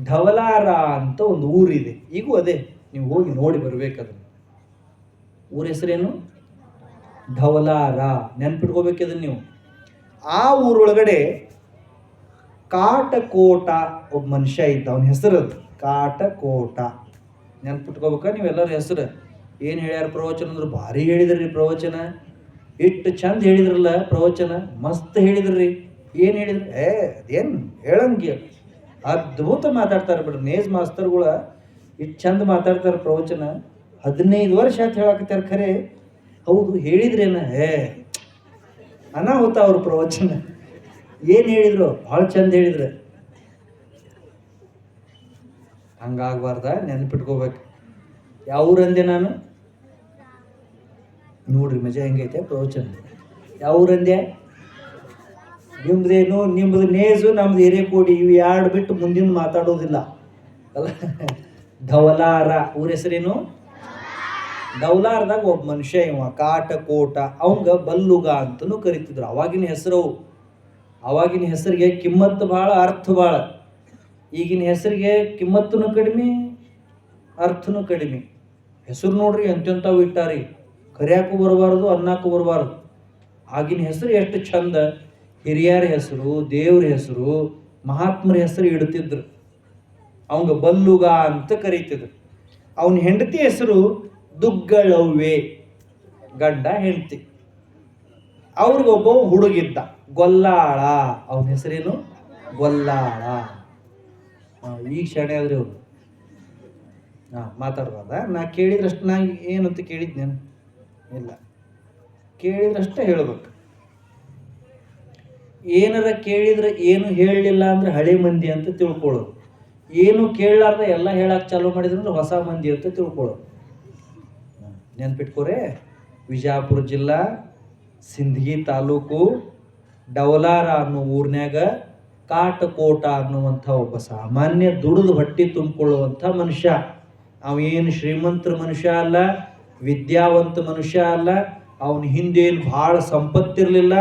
ಢವಲಾರ ಅಂತ ಒಂದು ಊರಿದೆ. ಈಗೂ ಅದೇ, ನೀವು ಹೋಗಿ ನೋಡಿ ಬರ್ಬೇಕದು. ಊರ ಹೆಸರೇನು? ಢವಲಾರ. ನೆನ್ಪಿಟ್ಕೋಬೇಕದನ್ನು ನೀವು. ಆ ಊರೊಳಗಡೆ ಕಾಟಕೋಟ ಒಬ್ಬ ಮನುಷ್ಯ ಇದ್ದ, ಅವನ ಹೆಸರು ಅದು ಕಾಟಕೋಟ. ನೆನ್ಪಿಟ್ಕೋಬೇಕ ನೀವೆಲ್ಲರ ಹೆಸರು. ಏನು ಹೇಳ್ಯಾರ ಪ್ರವಚನ ಅಂದ್ರೆ ಭಾರಿ ಹೇಳಿದ್ರಿ ಪ್ರವಚನ. ಇಟ್ಟು ಚಂದ ಹೇಳಿದ್ರಲ್ಲ ಪ್ರವಚನ, ಮಸ್ತ್ ಹೇಳಿದ್ರಿ. ಏನು ಹೇಳಿದ್ರಿ? ಅದೇನು ಹೇಳಂಗೆ ಅದ್ಭುತ ಮಾತಾಡ್ತಾರೆ ಬಿಡ್ರಿ. ನೇಜ್ ಮಾಸ್ತರ್ಗಳ ಇಟ್ಟು ಚಂದ ಮಾತಾಡ್ತಾರೆ ಪ್ರವಚನ. 15 ವರ್ಷ ಆಯ್ತು ಹೇಳಾಕತ್ಯಾರ. ಖರೆ ಹೌದು ಹೇಳಿದ್ರೇನ? ಅನಾಹುತ ಅವ್ರ ಪ್ರವಚನ. ಏನು ಹೇಳಿದ್ರು? ಭಾಳ ಚಂದ ಹೇಳಿದ್ರು. ಹಂಗಾಗಬಾರ್ದ, ನೆನ್ಪಿಟ್ಕೋಬೇಕು. ಯಾವ ಊರಂದೆ ನಾನು? ನೋಡ್ರಿ ಮಜಾ ಹೆಂಗೈತೆ ಪ್ರವಚನ. ಯಾವ ಊರಂದೆ? ನಿಮ್ದೇನು, ನಿಮ್ದು ನೇಜು, ನಮ್ದು ಹಿರೇಕೋಡಿ. ಇವು ಎರಡು ಬಿಟ್ಟು ಮುಂದಿನ ಮಾತಾಡೋದಿಲ್ಲ ಅಲ್ಲ. ಢವಲಾರ ಊರ ಹೆಸರೇನು? ಢವಲಾರದಾಗ ಒಬ್ಬ ಮನುಷ್ಯ ಇವ ಕಾಟಕೋಟ. ಅವಂಗ ಬಲ್ಲುಗ ಅಂತಲೂ ಕರಿತಿದ್ರು. ಅವಾಗಿನ ಹೆಸರು. ಅವಾಗಿನ ಹೆಸರಿಗೆ ಕಿಮ್ಮತ್ತು ಭಾಳ, ಅರ್ಥ ಭಾಳ. ಈಗಿನ ಹೆಸರಿಗೆ ಕಿಮ್ಮತ್ತೂ ಕಡಿಮೆ, ಅರ್ಥನೂ ಕಡಿಮೆ. ಹೆಸರು ನೋಡ್ರಿ ಎಂತೆಂಥವು ಇಟ್ಟಾರಿ. ಕರಿಯಾಕು ಬರಬಾರ್ದು, ಅನ್ನಕ್ಕೂ ಬರಬಾರ್ದು. ಆಗಿನ ಹೆಸರು ಎಷ್ಟು ಚಂದ. ಹಿರಿಯರ ಹೆಸರು, ದೇವ್ರ ಹೆಸರು, ಮಹಾತ್ಮರ ಹೆಸರು ಇಡ್ತಿದ್ರು. ಅವಂಗ ಬಲ್ಲುಗ ಅಂತ ಕರೀತಿದ್ರು. ಅವನ ಹೆಂಡತಿ ಹೆಸರು ದುಗ್ಗಳವ್ವೆ, ಗಂಡ ಹೆಂಡತಿ. ಅವ್ರಿಗೊಬ್ಬ ಹುಡುಗಿದ್ದ ಗೊಲ್ಲಾಳ. ಅವನ ಹೆಸರೇನು? ಗೊಲ್ಲಾಳ. ಈಗ ಶಾಣೆ ಆದ್ರಿ ಅವರು. ಮಾತಾಡ್ಬಾರ್ದ? ನಾ ಕೇಳಿದ್ರಷ್ಟು, ನಾ ಏನಂತ ಕೇಳಿದ್ನೇನು? ಇಲ್ಲ, ಕೇಳಿದ್ರಷ್ಟೇ ಹೇಳ್ಬೇಕು. ಏನಾರ ಕೇಳಿದ್ರೆ ಏನು ಹೇಳಲಿಲ್ಲ ಅಂದ್ರೆ ಹಳೆ ಮಂದಿ ಅಂತ ತಿಳ್ಕೊಳ್ಳೋದು. ಏನು ಕೇಳಲಾರ್ದ ಎಲ್ಲ ಹೇಳಕ್ಕೆ ಚಾಲೂ ಮಾಡಿದ್ರಂದ್ರೆ ಹೊಸ ಮಂದಿ ಅಂತ ತಿಳ್ಕೊಳ್ಳೋದು. ನೆನ್ಪಿಟ್ಕೋರೆ. ವಿಜಯಪುರ ಜಿಲ್ಲಾ, ಸಿಂದಗಿ ತಾಲೂಕು, ಢವಲಾರ ಅನ್ನೋ ಊರ್ನ್ಯಾಗ ಕಾಟಕೋಟ ಅನ್ನುವಂಥ ಒಬ್ಬ ಸಾಮಾನ್ಯ ದುಡಿದು ಹೊಟ್ಟಿ ತುಂಬಿಕೊಳ್ಳುವಂಥ ಮನುಷ್ಯ. ಅವೇನು ಶ್ರೀಮಂತರ ಮನುಷ್ಯ ಅಲ್ಲ, ವಿದ್ಯಾವಂತ ಮನುಷ್ಯ ಅಲ್ಲ. ಅವನ ಹಿಂದೇನು ಭಾಳ ಸಂಪತ್ತಿರಲಿಲ್ಲ.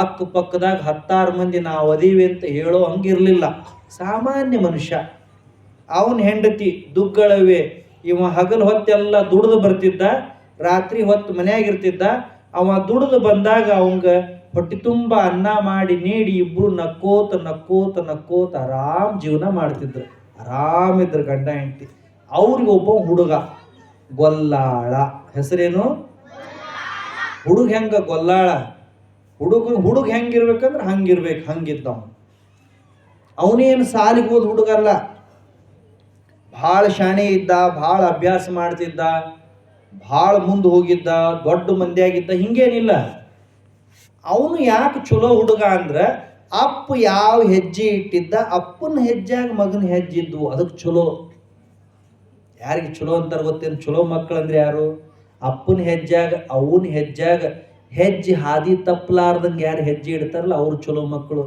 ಅಕ್ಕಪಕ್ಕದಾಗ 10 ಮಂದಿ ನಾವು ಅದೀವಿ ಅಂತ ಹೇಳೋ ಹಂಗಿರಲಿಲ್ಲ. ಸಾಮಾನ್ಯ ಮನುಷ್ಯ. ಅವನ ಹೆಂಡತಿ ದುಗ್ಗಳವೇ. ಇವ ಹಗಲು ಹೊತ್ತೆಲ್ಲ ದುಡಿದು ಬರ್ತಿದ್ದ, ರಾತ್ರಿ ಹೊತ್ತು ಮನೆಯಾಗಿರ್ತಿದ್ದ. ಅವ ದುಡಿದು ಬಂದಾಗ ಅವಂಗ ಹೊಟ್ಟೆ ತುಂಬ ಅನ್ನ ಮಾಡಿ ನೀಡಿ ಇಬ್ಬರು ನಕ್ಕೋತ ನಕ್ಕೋತ ನಕ್ಕೋತ ಆರಾಮ್ ಜೀವನ ಮಾಡ್ತಿದ್ರು. ಆರಾಮಿದ್ರು ಗಂಡ ಹೆಂಡತಿ. ಅವ್ರಿಗೆ ಒಬ್ಬ ಹುಡುಗ ಗೊಲ್ಲಾಳ. ಹೆಸರೇನು? ಹುಡುಗ ಹೆಂಗ ಗೊಲ್ಲಾಳ. ಹುಡುಗ ಹೆಂಗಿರ್ಬೇಕಂದ್ರೆ ಹಂಗಿರ್ಬೇಕು, ಹಂಗಿದ್ದವ. ಅವನೇನು ಸಾಲಿಗೆ ಹೋದ ಹುಡುಗಲ್ಲ, ಭಾಳ ಶಾಣೆ ಇದ್ದ, ಭಾಳ ಅಭ್ಯಾಸ ಮಾಡ್ತಿದ್ದ, ಭಾಳ ಮುಂದೆ ಹೋಗಿದ್ದ, ದೊಡ್ಡ ಮಂದಿಯಾಗಿದ್ದ, ಹಿಂಗೇನಿಲ್ಲ. ಅವನು ಯಾಕೆ ಚಲೋ ಹುಡುಗ ಅಂದ್ರೆ ಅಪ್ಪ ಯಾವ ಹೆಜ್ಜೆ ಇಟ್ಟಿದ್ದ ಅಪ್ಪನ ಹೆಜ್ಜೆಯಾಗ ಮಗನ ಹೆಜ್ಜೆ ಇದ್ದು, ಅದಕ್ಕೆ ಚಲೋ. ಯಾರಿಗೆ ಚಲೋ ಅಂತಾರೆ ಗೊತ್ತೇನು? ಚಲೋ ಮಕ್ಕಳಂದ್ರೆ ಯಾರು? ಅಪ್ಪನ ಹೆಜ್ಜೆಯಾಗ ಅವನ ಹೆಜ್ಜೆಯಾಗ ಹೆಜ್ಜೆ ಹಾದಿ ತಪ್ಪಲಾರ್ದಂಗೆ ಯಾರು ಹೆಜ್ಜೆ ಇಡ್ತಾರಲ್ಲ ಅವ್ರು ಚಲೋ ಮಕ್ಕಳು.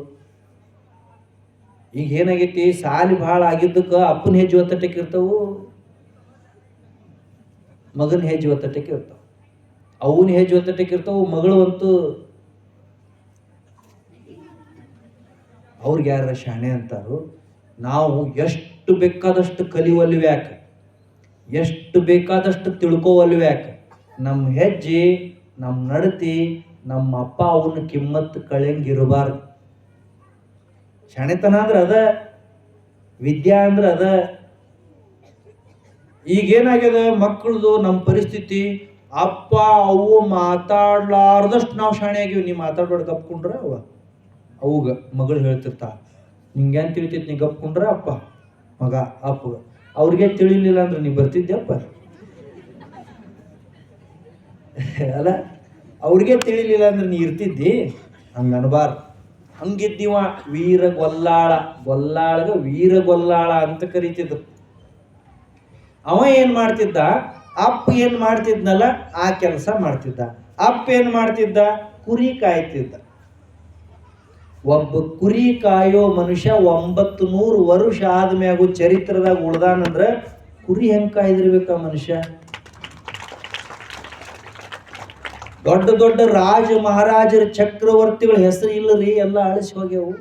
ಈಗ ಏನಾಗೈತಿ, ಸಾಲಿ ಭಾಳ ಆಗಿದ್ದಕ್ಕೆ ಅಪ್ಪನ ಹೆಜ್ಜೆ ಒತ್ತಟಕ್ಕೆ ಇರ್ತಾವು, ಮಗನ ಹೆಜ್ಜೆ ಒತ್ತಟಕ್ಕೆ ಇರ್ತಾವ. ಅವನ ಹೆಜ್ಜೆ ಒತ್ತಟಕ್ಕೆ ಇರ್ತಾವು, ಮಗಳು ಅಂತೂ ಅವ್ರಿಗೆ ಯಾರ ಶಾಣೆ ಅಂತಾರು. ನಾವು ಎಷ್ಟು ಬೇಕಾದಷ್ಟು ಕಲಿವಲ್ವ್ಯಾಕ, ಎಷ್ಟು ಬೇಕಾದಷ್ಟು ತಿಳ್ಕೋವಲ್ವ್ಯಾಕ, ನಮ್ಮ ಹೆಜ್ಜೆ, ನಮ್ಮ ನಡತಿ, ನಮ್ಮ ಅಪ್ಪ ಅವನ ಕಿಮ್ಮತ್ತು ಕಳೆಯಂಗಿರಬಾರ್ದು. ಶಾಣೆತನ ಅಂದ್ರೆ ಅದ, ವಿದ್ಯಾ ಅಂದ್ರೆ ಅದ. ಈಗೇನಾಗ್ಯದ ಮಕ್ಕಳದು ನಮ್ಮ ಪರಿಸ್ಥಿತಿ, ಅಪ್ಪ ಅವು ಮಾತಾಡ್ಲಾರ್ದಷ್ಟು ನಾವು ಶಾಣೆ ಆಗಿವಿ. ನೀವು ಮಾತಾಡೋದು ಕಪ್ಕೊಂಡ್ರೆ ಅವಾಗ ಮಗಳು ಹೇಳ್ತಿರ್ತಾ, ನಿಂಗೇನು ತಿಳಿತೈತಿ ನೀ ಗಪ್ಕೊಂಡ್ರೆ ಅಪ್ಪ ಮಗ ಅಪ್ಪ, ಅವ್ರಿಗೆ ತಿಳಿಲಿಲ್ಲ ಅಂದ್ರೆ ನೀ ಬರ್ತಿದ್ಯಪ್ಪ ಅಲ್ಲ, ಅವ್ರಿಗೆ ತಿಳಿಲಿಲ್ಲ ಅಂದ್ರೆ ನೀ ಇರ್ತಿದ್ದಿ, ಹಂಗೆ ಅನ್ಬಾರ್ದು. ಹಂಗಿದ್ದೀವ ವೀರ ಗೊಲ್ಲಾಳ, ಗೊಲ್ಲಾಳಗ ವೀರ ಗೊಲ್ಲಾಳ ಅಂತ ಕರೀತಿದ್ರು. ಅವ ಏನು ಮಾಡ್ತಿದ್ದ, ಅಪ್ಪ ಏನು ಮಾಡ್ತಿದ್ನಲ್ಲ ಆ ಕೆಲಸ ಮಾಡ್ತಿದ್ದ. ಅಪ್ಪ ಏನು ಮಾಡ್ತಿದ್ದ, ಕುರಿ ಕಾಯ್ತಿದ್ದ. ಒಬ್ಬ ಕುರಿ ಕಾಯೋ ಮನುಷ್ಯ 900 ವರ್ಷ ಆದ್ಮ್ಯಾಗು ಚರಿತ್ರದಾಗ ಉಳ್ದಾನಂದ್ರೆ ಕುರಿ ಹೆಂಗೆ ಕಾಯ್ದಿರ್ಬೇಕ ಮನುಷ್ಯ? ದೊಡ್ಡ ದೊಡ್ಡ ರಾಜ ಮಹಾರಾಜರ ಚಕ್ರವರ್ತಿಗಳ ಹೆಸರು ಇಲ್ಲರಿ, ಎಲ್ಲ ಅಳಿಸಿ ಹೋಗ್ಯವು.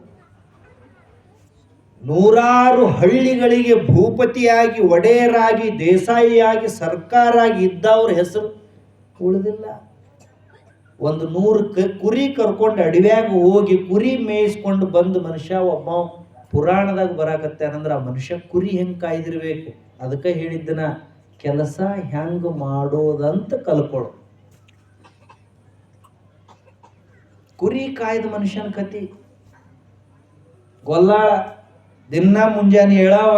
ನೂರಾರು ಹಳ್ಳಿಗಳಿಗೆ ಭೂಪತಿಯಾಗಿ, ಒಡೆಯರಾಗಿ, ದೇಸಾಯಿಯಾಗಿ, ಸರ್ಕಾರ ಆಗಿ ಇದ್ದವ್ರ ಹೆಸರು ಉಳಿದಿಲ್ಲ. ಒಂದು 100 ಕುರಿ ಕರ್ಕೊಂಡು ಅಡವ್ಯಾಗ ಹೋಗಿ ಕುರಿ ಮೇಯಿಸ್ಕೊಂಡು ಬಂದು ಮನುಷ್ಯ ಒಬ್ಬ ಪುರಾಣದಾಗ ಬರಾಕತ್ತಾನಂದ್ರೆ ಆ ಮನುಷ್ಯ ಕುರಿ ಹೆಂಗೆ ಕಾಯ್ದಿರ್ಬೇಕು. ಅದಕ್ಕೆ ಹೇಳಿದ್ದನ, ಕೆಲಸ ಹೆಂಗ ಮಾಡೋದಂತ ಕಲ್ಕೊಳ್ಳು. ಕುರಿ ಕಾಯ್ದ ಮನುಷ್ಯನ ಕತಿ. ಗೊಲ್ಲಾಳ ದಿನ ಮುಂಜಾನೆ ಹೇಳಾವ,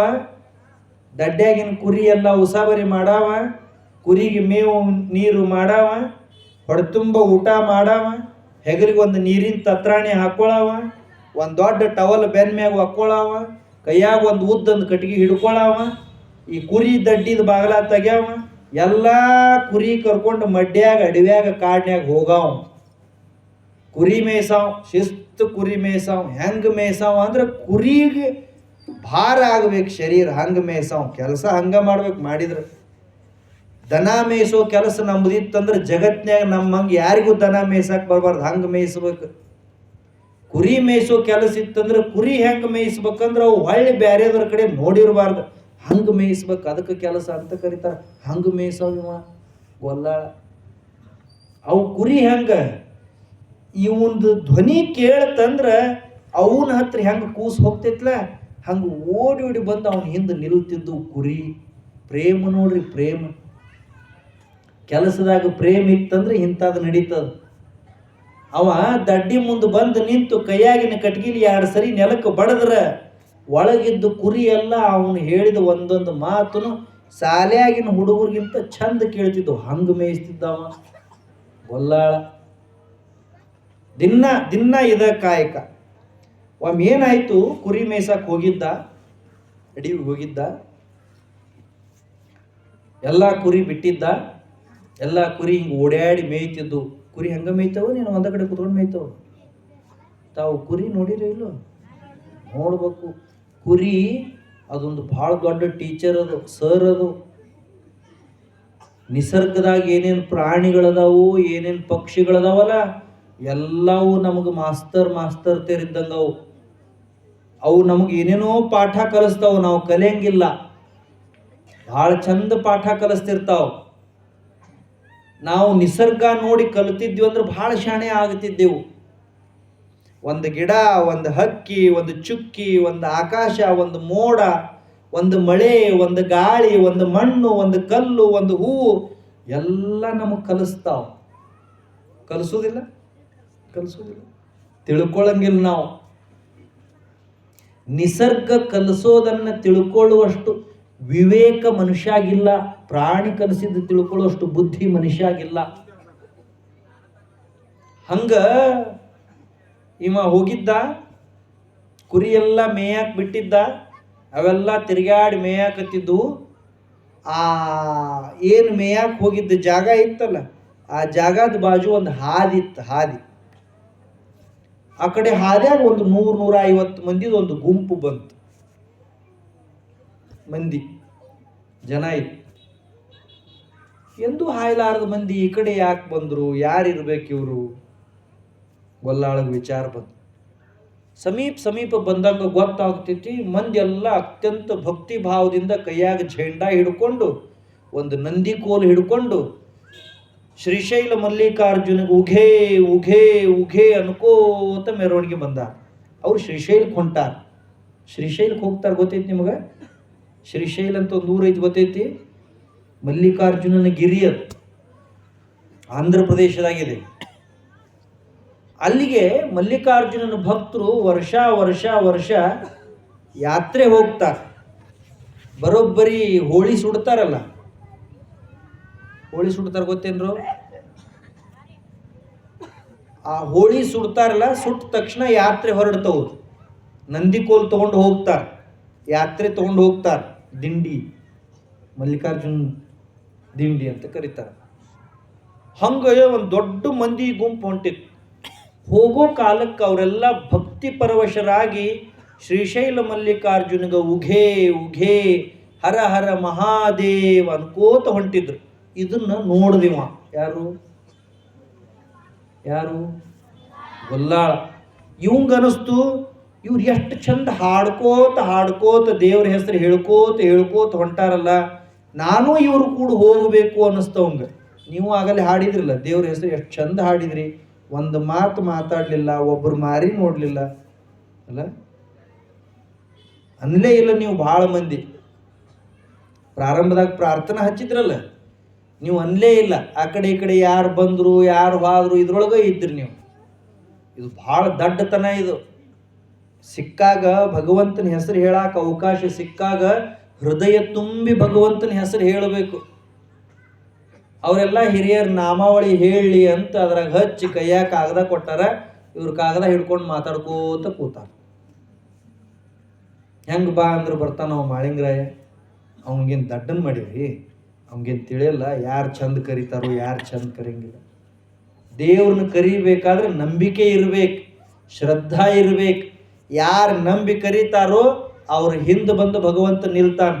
ದಡ್ಡ್ಯಾಗಿನ ಕುರಿ ಎಲ್ಲ ಉಸಾಬರಿ ಮಾಡಾವ, ಕುರಿಗೆ ಮೇವು ನೀರು ಮಾಡಾವ, ಹೊಡೆತುಂಬ ಊಟ ಮಾಡಾವ, ಹೆಗಲಿಗೆ ಒಂದು ನೀರಿನ ತತ್ರಾಣಿ ಹಾಕೊಳ್ಳಾವ, ಒಂದು ದೊಡ್ಡ ಟವಲ್ ಬೆನ್ ಮ್ಯಾಗ ಹಾಕ್ಕೊಳ್ಳಾವ, ಕೈಯಾಗ ಒಂದು ಉದ್ದೊಂದು ಕಟ್ಟಿಗೆ ಹಿಡ್ಕೊಳ್ಳಾವ, ಈ ಕುರಿ ದಡ್ಡಿದ ಬಾಗಲ ತೆಗ್ಯಾವ, ಎಲ್ಲ ಕುರಿ ಕರ್ಕೊಂಡು ಮಡ್ಯಾಗ ಅಡವ್ಯಾಗ ಕಾಡ್ನ್ಯಾಗ ಹೋಗಾವ. ಕುರಿ ಮೇಯ್ಸಾವ್, ಶಿಸ್ತು ಕುರಿ ಮೇಯ್ಸಾವ್. ಹೆಂಗೆ ಮೇಯ್ಸಾವ ಅಂದ್ರೆ ಕುರಿಗೆ ಭಾರ ಆಗ್ಬೇಕು ಶರೀರ, ಹಂಗೆ ಮೇಯ್ಸಾವ್. ಕೆಲಸ ಹಂಗೆ ಮಾಡ್ಬೇಕು. ಮಾಡಿದ್ರೆ ದನ ಮೇಯಿಸೋ ಕೆಲಸ ನಮ್ದಿತ್ತಂದ್ರೆ ಜಗತ್ನ್ಯಾಗ ನಮ್ಮ ಹಂಗೆ ಯಾರಿಗೂ ದನ ಮೇಯ್ಸಕ್ಕೆ ಬರಬಾರ್ದು, ಹಂಗೆ ಮೇಯಿಸ್ಬೇಕು. ಕುರಿ ಮೇಯಿಸೋ ಕೆಲಸ ಇತ್ತಂದ್ರೆ ಕುರಿ ಹೆಂಗೆ ಮೇಯಿಸ್ಬೇಕಂದ್ರೆ ಅವು ಹೊಳ್ಳಿ ಬ್ಯಾರೆದ್ರ ಕಡೆ ನೋಡಿರಬಾರ್ದು, ಹಂಗೆ ಮೇಯಿಸ್ಬೇಕು. ಅದಕ್ಕೆ ಕೆಲಸ ಅಂತ ಕರೀತಾರೆ. ಹಂಗೆ ಮೇಯ್ಸವ್ ಇವ ಗೊಲ್ಲಾಳ. ಅವು ಕುರಿ ಹೆಂಗೆ ಇವಂದು ಧ್ವನಿ ಕೇಳ್ತಂದ್ರೆ ಅವನ ಹತ್ರ ಹೆಂಗೆ ಕೂಸು ಹೋಗ್ತೈತ್ಲ, ಹಂಗೆ ಓಡಿ ಓಡಿ ಬಂದು ಅವನ ಹಿಂದೆ ನಿಲ್ತಿದ್ದು ಕುರಿ. ಪ್ರೇಮ ನೋಡ್ರಿ, ಪ್ರೇಮ. ಕೆಲಸದಾಗ ಪ್ರೇಮ ಇತ್ತಂದ್ರೆ ಇಂಥದ್ದು ನಡೀತದ. ಅವ ದಡ್ಡಿ ಮುಂದೆ ಬಂದು ನಿಂತು ಕೈಯಾಗಿನ ಕಟ್ಗಿಲಿ 2 ಸರಿ ನೆಲಕ್ಕೆ ಬಡದ್ರೆ ಒಳಗಿದ್ದು ಕುರಿ ಎಲ್ಲ ಅವನು ಹೇಳಿದ ಒಂದೊಂದು ಮಾತನು ಶಾಲೆಯಾಗಿನ ಹುಡುಗರಿಗಿಂತ ಚಂದ ಕೇಳ್ತಿದ್ದು. ಹಂಗೆ ಮೇಯಿಸ್ತಿದ್ದವ ಗೊಲ್ಲಾಳ. ದಿನ ಇದ ಕಾಯಕ. ಒಮ್ಮೆ ಏನಾಯ್ತು, ಕುರಿ ಮೇಯ್ಸಕ್ಕೆ ಹೋಗಿದ್ದ, ಅಡಿವಿಗೆ ಹೋಗಿದ್ದ, ಎಲ್ಲ ಕುರಿ ಬಿಟ್ಟಿದ್ದ, ಎಲ್ಲ ಕುರಿ ಹಿಂಗೆ ಓಡಾಡಿ ಮೇಯ್ತಿದ್ದು. ಕುರಿ ಹಂಗೆ ಮೇಯ್ತಾವ, ನೀನು ಒಂದ ಕಡೆ ಕುತ್ಕೊಂಡು ಮೇಯ್ತಾವ. ತಾವು ಕುರಿ ನೋಡಿರೋ ಇಲ್ಲೋ? ನೋಡ್ಬೇಕು. ಕುರಿ ಅದೊಂದು ಭಾಳ ದೊಡ್ಡ ಟೀಚರ್, ಅದು ಸರ್. ಅದು ನಿಸರ್ಗದಾಗ ಏನೇನು ಪ್ರಾಣಿಗಳದಾವು, ಏನೇನು ಪಕ್ಷಿಗಳದಾವಲ್ಲ, ಎಲ್ಲವೂ ನಮಗೆ ಮಾಸ್ತರ್ ತೇರಿದ್ದಂಗೆ. ಅವು ನಮಗೆ ಏನೇನೋ ಪಾಠ ಕಲಿಸ್ತಾವ, ನಾವು ಕಲಿಯಂಗಿಲ್ಲ. ಭಾಳ ಚಂದ ಪಾಠ ಕಲಿಸ್ತಿರ್ತಾವ. ನಾವು ನಿಸರ್ಗ ನೋಡಿ ಕಲಿತಿದ್ವಿ ಅಂದ್ರೆ ಭಾಳ ಶಾಣೆ ಆಗ್ತಿದ್ದೆವು. ಒಂದು ಗಿಡ, ಒಂದು ಹಕ್ಕಿ, ಒಂದು ಚುಕ್ಕಿ, ಒಂದು ಆಕಾಶ, ಒಂದು ಮೋಡ, ಒಂದು ಮಳೆ, ಒಂದು ಗಾಳಿ, ಒಂದು ಮಣ್ಣು, ಒಂದು ಕಲ್ಲು, ಒಂದು ಹೂವು ಎಲ್ಲ ನಮಗೆ ಕಲಿಸ್ತಾವ. ಕಲಿಸೋದಿಲ್ಲ ತಿಳ್ಕೊಳ್ಳಂಗಿಲ್ಲ ನಾವು. ನಿಸರ್ಗ ಕಲಿಸೋದನ್ನು ತಿಳ್ಕೊಳ್ಳುವಷ್ಟು ವಿವೇಕ ಮನುಷ್ಯಾಗಿಲ್ಲ. ಪ್ರಾಣಿ ಕಲಿಸಿದ್ದು ತಿಳ್ಕೊಳ್ಳುವಷ್ಟು ಬುದ್ಧಿ ಮನುಷ್ಯಾಗಿಲ್ಲ. ಹಂಗ ಇವ ಹೋಗಿದ್ದ, ಕುರಿ ಎಲ್ಲ ಮೇಯಕ್ಕೆ ಬಿಟ್ಟಿದ್ದ, ಅವೆಲ್ಲ ತಿರುಗಾಡಿ ಮೇಯಾಕತ್ತಿದ್ದು. ಆ ಏನು ಮೇಯಕ್ಕೆ ಹೋಗಿದ್ದ ಜಾಗ ಇತ್ತಲ್ಲ, ಆ ಜಾಗದ ಬಾಜು ಒಂದು ಹಾದಿ ಇತ್ತು. ಹಾದಿ ಆ ಕಡೆ ಹಾದ್ಯಾಗ ಒಂದು 100-150 ಮಂದಿದ ಒಂದು ಗುಂಪು ಬಂತು. ಮಂದಿ ಜನ ಇತ್ತು. ಎಂದೂ ಹಾಯ್ಲಾರದ ಮಂದಿ ಈ ಕಡೆ ಯಾಕೆ ಬಂದರು, ಯಾರಿರ್ಬೇಕು ಇವರು? ಗೊಲ್ಲಾಳಗ ವಿಚಾರ ಬಂತು. ಸಮೀಪ ಬಂದಾಗ ಗೊತ್ತಾಗ್ತೈತಿ, ಮಂದಿ ಎಲ್ಲ ಅತ್ಯಂತ ಭಕ್ತಿ ಭಾವದಿಂದ ಕೈಯಾಗ ಝಂಡಾ ಹಿಡ್ಕೊಂಡು, ಒಂದು ನಂದಿ ಕೋಲು ಹಿಡ್ಕೊಂಡು ಶ್ರೀಶೈಲ ಮಲ್ಲಿಕಾರ್ಜುನಿಗೆ ಉಘೇ ಉಘೇ ಉಘೇ ಅನ್ಕೋತ ಮೆರವಣಿಗೆ ಬಂದ. ಅವ್ರು ಶ್ರೀಶೈಲಕ್ಕೆ ಹೊಂಟಾರ. ಶ್ರೀಶೈಲಕ್ಕೆ ಹೋಗ್ತಾರೆ, ಗೊತ್ತೈತಿ ನಿಮಗೆ? ಶ್ರೀಶೈಲ ಅಂತ ಒಂದು ಊರೈತಿ, ಗೊತ್ತೈತಿ? ಮಲ್ಲಿಕಾರ್ಜುನನ ಗಿರಿ, ಅದು ಆಂಧ್ರ ಪ್ರದೇಶದಾಗಿದೆ. ಅಲ್ಲಿಗೆ ಮಲ್ಲಿಕಾರ್ಜುನನ ಭಕ್ತರು ವರ್ಷ ಯಾತ್ರೆ ಹೋಗ್ತಾರೆ. ಬರೋಬ್ಬರಿ ಹೋಳಿ ಸುಡ್ತಾರಲ್ಲ, ಹೋಳಿ ಸುಡ್ತಾರೆ, ಗೊತ್ತೇನ್ರು? ಆ ಹೋಳಿ ಸುಡ್ತಾರಲ್ಲ, ಸುಟ್ಟ ತಕ್ಷಣ ಯಾತ್ರೆ ಹೊರಡ್ತವ್ರು. ನಂದಿ ಕೋಲ್ ತಗೊಂಡು ಹೋಗ್ತಾರೆ, ಯಾತ್ರೆ ತಗೊಂಡು ಹೋಗ್ತಾರೆ. ದಿಂಡಿ, ಮಲ್ಲಿಕಾರ್ಜುನ್ ದಿಂಡಿ ಅಂತ ಕರೀತಾರೆ. ಹಂಗೆ ಒಂದು ದೊಡ್ಡ ಮಂದಿ ಗುಂಪು ಹೊಂಟಿತ್ತು. ಹೋಗೋ ಕಾಲಕ್ಕೆ ಅವರೆಲ್ಲ ಭಕ್ತಿ ಪರವಶರಾಗಿ ಶ್ರೀಶೈಲ ಮಲ್ಲಿಕಾರ್ಜುನಿಗೆ ಉಘೇ ಉಘೇ ಹರ ಹರ ಮಹಾದೇವ ಅನ್ಕೋತ ಹೊಂಟಿದ್ರು. ಇದನ್ನ ನೋಡಿದಿವ ಯಾರು ಗೊಲ್ಲಾಳ. ಇವಂಗನಿಸ್ತು, ಇವ್ರು ಎಷ್ಟು ಚಂದ ಹಾಡ್ಕೋತ ದೇವ್ರ ಹೆಸರು ಹೇಳ್ಕೋತ ಹೊಂಟಾರಲ್ಲ, ನಾನು ಇವರು ಕೂಡ ಹೋಗಬೇಕು ಅನ್ನಿಸ್ತವಂಗ. ನೀವು ಆಗಲೇ ಹಾಡಿದ್ರಲ್ಲ, ದೇವ್ರ ಹೆಸರು ಎಷ್ಟು ಚಂದ ಹಾಡಿದ್ರಿ, ಒಂದು ಮಾತು ಮಾತಾಡಲಿಲ್ಲ, ಒಬ್ಬರು ಮಾರಿ ನೋಡಲಿಲ್ಲ ಅಲ್ಲ, ಅನ್ಲೇ ಇಲ್ಲ ನೀವು. ಭಾಳ ಮಂದಿ ಪ್ರಾರಂಭದಾಗ ಪ್ರಾರ್ಥನೆ ಹಚ್ಚಿದ್ರಲ್ಲ, ನೀವು ಅನ್ಲೇ ಇಲ್ಲ. ಆ ಕಡೆ ಈ ಕಡೆ ಯಾರು ಬಂದರು ಯಾರು ಹೋದ್ರು ಇದ್ರೊಳಗೆ ಇದ್ರಿ ನೀವು. ಇದು ಭಾಳ ದಡ್ಡತನ. ಇದು ಸಿಕ್ಕಾಗ ಭಗವಂತನ ಹೆಸರು ಹೇಳಾಕ ಅವಕಾಶ ಸಿಕ್ಕಾಗ ಹೃದಯ ತುಂಬಿ ಭಗವಂತನ ಹೆಸರು ಹೇಳಬೇಕು. ಅವರೆಲ್ಲ ಹಿರಿಯರ ನಾಮಾವಳಿ ಹೇಳಿ ಅಂತ ಅದ್ರಾಗ ಹಚ್ಚಿ ಕೈಯಾಗ ಕಾಗದ ಕೊಟ್ಟಾರ. ಇವ್ರ ಕಾಗದ ಹಿಡ್ಕೊಂಡು ಮಾತಾಡ್ಕೋತ ಕೂತಾರ. ಹೆಂಗೆ ಬಾ ಅಂದ್ರೆ ಬರ್ತಾನ ಅವ ಮಾಳಿಂಗರಾಯ. ಅವನಿಗೇನು ದಡ್ಡನ್ ಮಾಡಿರಿ, ಅವನಿಗೇನು ತಿಳಿಯಲ್ಲ ಯಾರು ಚಂದ ಕರೀತಾರೋ ಯಾರು ಚಂದ ಕರೀಂಗಿಲ್ಲ. ದೇವ್ರನ್ನ ಕರಿಬೇಕಾದ್ರೆ ನಂಬಿಕೆ ಇರಬೇಕು, ಶ್ರದ್ಧಾ ಇರಬೇಕು. ಯಾರು ನಂಬಿ ಕರೀತಾರೋ ಅವ್ರ ಹಿಂದೆ ಬಂದು ಭಗವಂತ ನಿಲ್ತಾನೆ.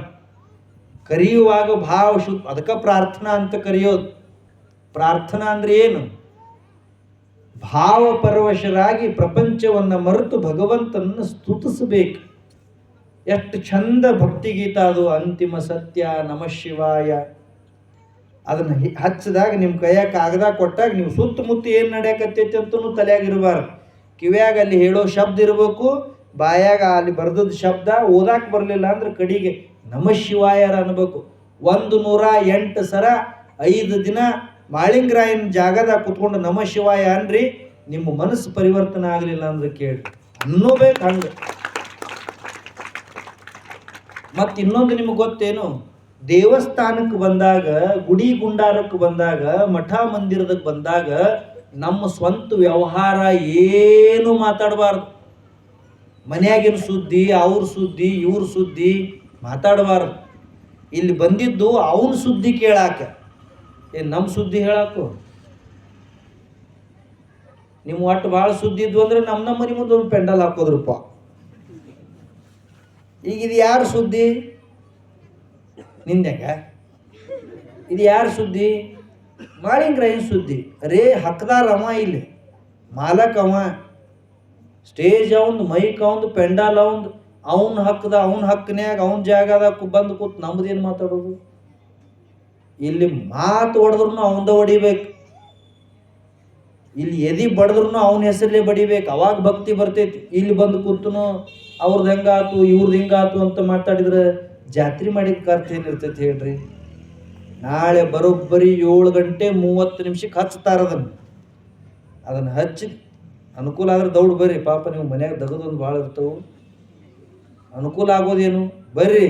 ಕರೆಯುವಾಗ ಭಾವ ಶುದ್ಧ, ಅದಕ್ಕೆ ಪ್ರಾರ್ಥನಾ ಅಂತ ಕರೆಯೋದು. ಪ್ರಾರ್ಥನಾ ಅಂದ್ರೆ ಏನು? ಭಾವ ಪರವಶರಾಗಿ ಪ್ರಪಂಚವನ್ನು ಮರೆತು ಭಗವಂತನನ್ನು ಸ್ತುತಿಸಬೇಕು. ಎಷ್ಟು ಚಂದ ಭಕ್ತಿಗೀತ ಅದು. ಅಂತಿಮ ಸತ್ಯ ನಮಃ ಶಿವಾಯ. ಅದನ್ನು ಹಚ್ಚಿದಾಗ ನಿಮ್ಮ ಕೈಯಾಗ ಕಾಗದ ಕೊಟ್ಟಾಗ ನೀವು ಸುತ್ತಮುತ್ತ ಏನು ನಡೆಯಕತ್ತೈತಿ ಅಂತಲೂ ತಲೆಯಾಗಿರಬಾರ್ದು. ಕಿವ್ಯಾಗ ಅಲ್ಲಿ ಹೇಳೋ ಶಬ್ದ ಇರಬೇಕು, ಬಾಯಾಗ ಅಲ್ಲಿ ಬರ್ದದ್ದು ಶಬ್ದ ಓದಾಕ್ ಬರಲಿಲ್ಲ ಅಂದ್ರೆ ಕಡಿಗೆ ನಮಃ ಶಿವಾಯರ ಅನ್ಬೇಕು. 108 ಸರ 5 ದಿನ ಮಾಳಿಂಗರಾಯನ ಜಾಗದಾಗ ಕುತ್ಕೊಂಡು ನಮಃ ಶಿವಾಯ ಅನ್ರಿ, ನಿಮ್ಮ ಮನಸ್ಸು ಪರಿವರ್ತನೆ ಆಗಲಿಲ್ಲ ಅಂದ್ರೆ ಕೇಳಿ ಅನ್ನೋಬೇಕು ಹಂಗೆ. ಮತ್ತು ಇನ್ನೊಂದು ನಿಮಗೆ ಗೊತ್ತೇನು? ದೇವಸ್ಥಾನಕ್ಕೆ ಬಂದಾಗ, ಗುಡಿ ಗುಂಡಾರಕ್ಕೆ ಬಂದಾಗ, ಮಠ ಮಂದಿರದಕ್ಕೆ ಬಂದಾಗ ನಮ್ಮ ಸ್ವಂತ ವ್ಯವಹಾರ ಏನು ಮಾತಾಡಬಾರ್ದು. ಮನೆಯಾಗಿನ ಸುದ್ದಿ, ಅವ್ರ ಸುದ್ದಿ, ಇವ್ರ ಸುದ್ದಿ ಮಾತಾಡಬಾರ್ದು. ಇಲ್ಲಿ ಬಂದಿದ್ದು ಅವನ ಸುದ್ದಿ ಕೇಳಾಕ, ಏನು ನಮ್ಮ ಸುದ್ದಿ ಹೇಳಾಕು? ನಿಮ್ಮ ಒಟ್ಟು ಭಾಳ ಸುದ್ದಿ ಇದ್ವು ಅಂದ್ರೆ ನಮ್ಮ ಮನೆ ಮುಂದೆ ಒಂದು ಪೆಂಡಲ್ ಹಾಕೋದ್ರಪ್ಪ. ಈಗ ಇದು ಯಾರ ಸುದ್ದಿ? ನಿಂದ್ಯಾಗ ಇದು ಯಾರ ಸುದ್ದಿ? ಮಾಳಿಂಗರಾಯನ ಸುದ್ದಿ. ಅರೇ ಹಕ್ದಾರ ಅವ, ಇಲ್ಲಿ ಮಾಲಕ್ ಅವ, ಸ್ಟೇಜ್ ಅವಂದು, ಮೈಕ್ ಅವಂದು, ಪೆಂಡಾಲ್ ಅವಂದು, ಅವನ ಹಕ್ಕದ, ಅವನ ಹಕ್ಕನ್ಯಾಗ ಅವನ ಜಾಗದಾಗ ಬಂದು ಕೂತು ನಮ್ದೇನು ಮಾತಾಡೋದು? ಇಲ್ಲಿ ಮಾತು ಹೊಡೆದ್ರು ಅವಂದ ಹೊಡಿಬೇಕು, ಇಲ್ಲಿ ಎದಿ ಬಡದ್ರು ಅವನ ಹೆಸರಲ್ಲೇ ಬಡಿಬೇಕು, ಅವಾಗ ಭಕ್ತಿ ಬರ್ತೈತಿ. ಇಲ್ಲಿ ಬಂದು ಕೂತನು ಅವ್ರದ್ದು ಹೆಂಗಾತು ಇವ್ರದ್ದು ಹಿಂಗಾತು ಅಂತ ಮಾತಾಡಿದ್ರೆ ಜಾತ್ರೆ ಮಾಡಿದ ಅರ್ಥ ಏನಿರ್ತೈತಿ ಹೇಳ್ರಿ? ನಾಳೆ ಬರೋಬ್ಬರಿ 7:30 ಹಚ್ತಾರ. ಅದನ್ನು ಹಚ್ಚಿ ಅನುಕೂಲ ಆದ್ರೆ ದೌಡ್ ಬರ್ರಿ. ಪಾಪ ನೀವು ಮನ್ಯಾಗ ದಗದೊಂದು ಭಾಳ ಇರ್ತವೆ. ಅನುಕೂಲ ಆಗೋದೇನು? ಬರ್ರಿ,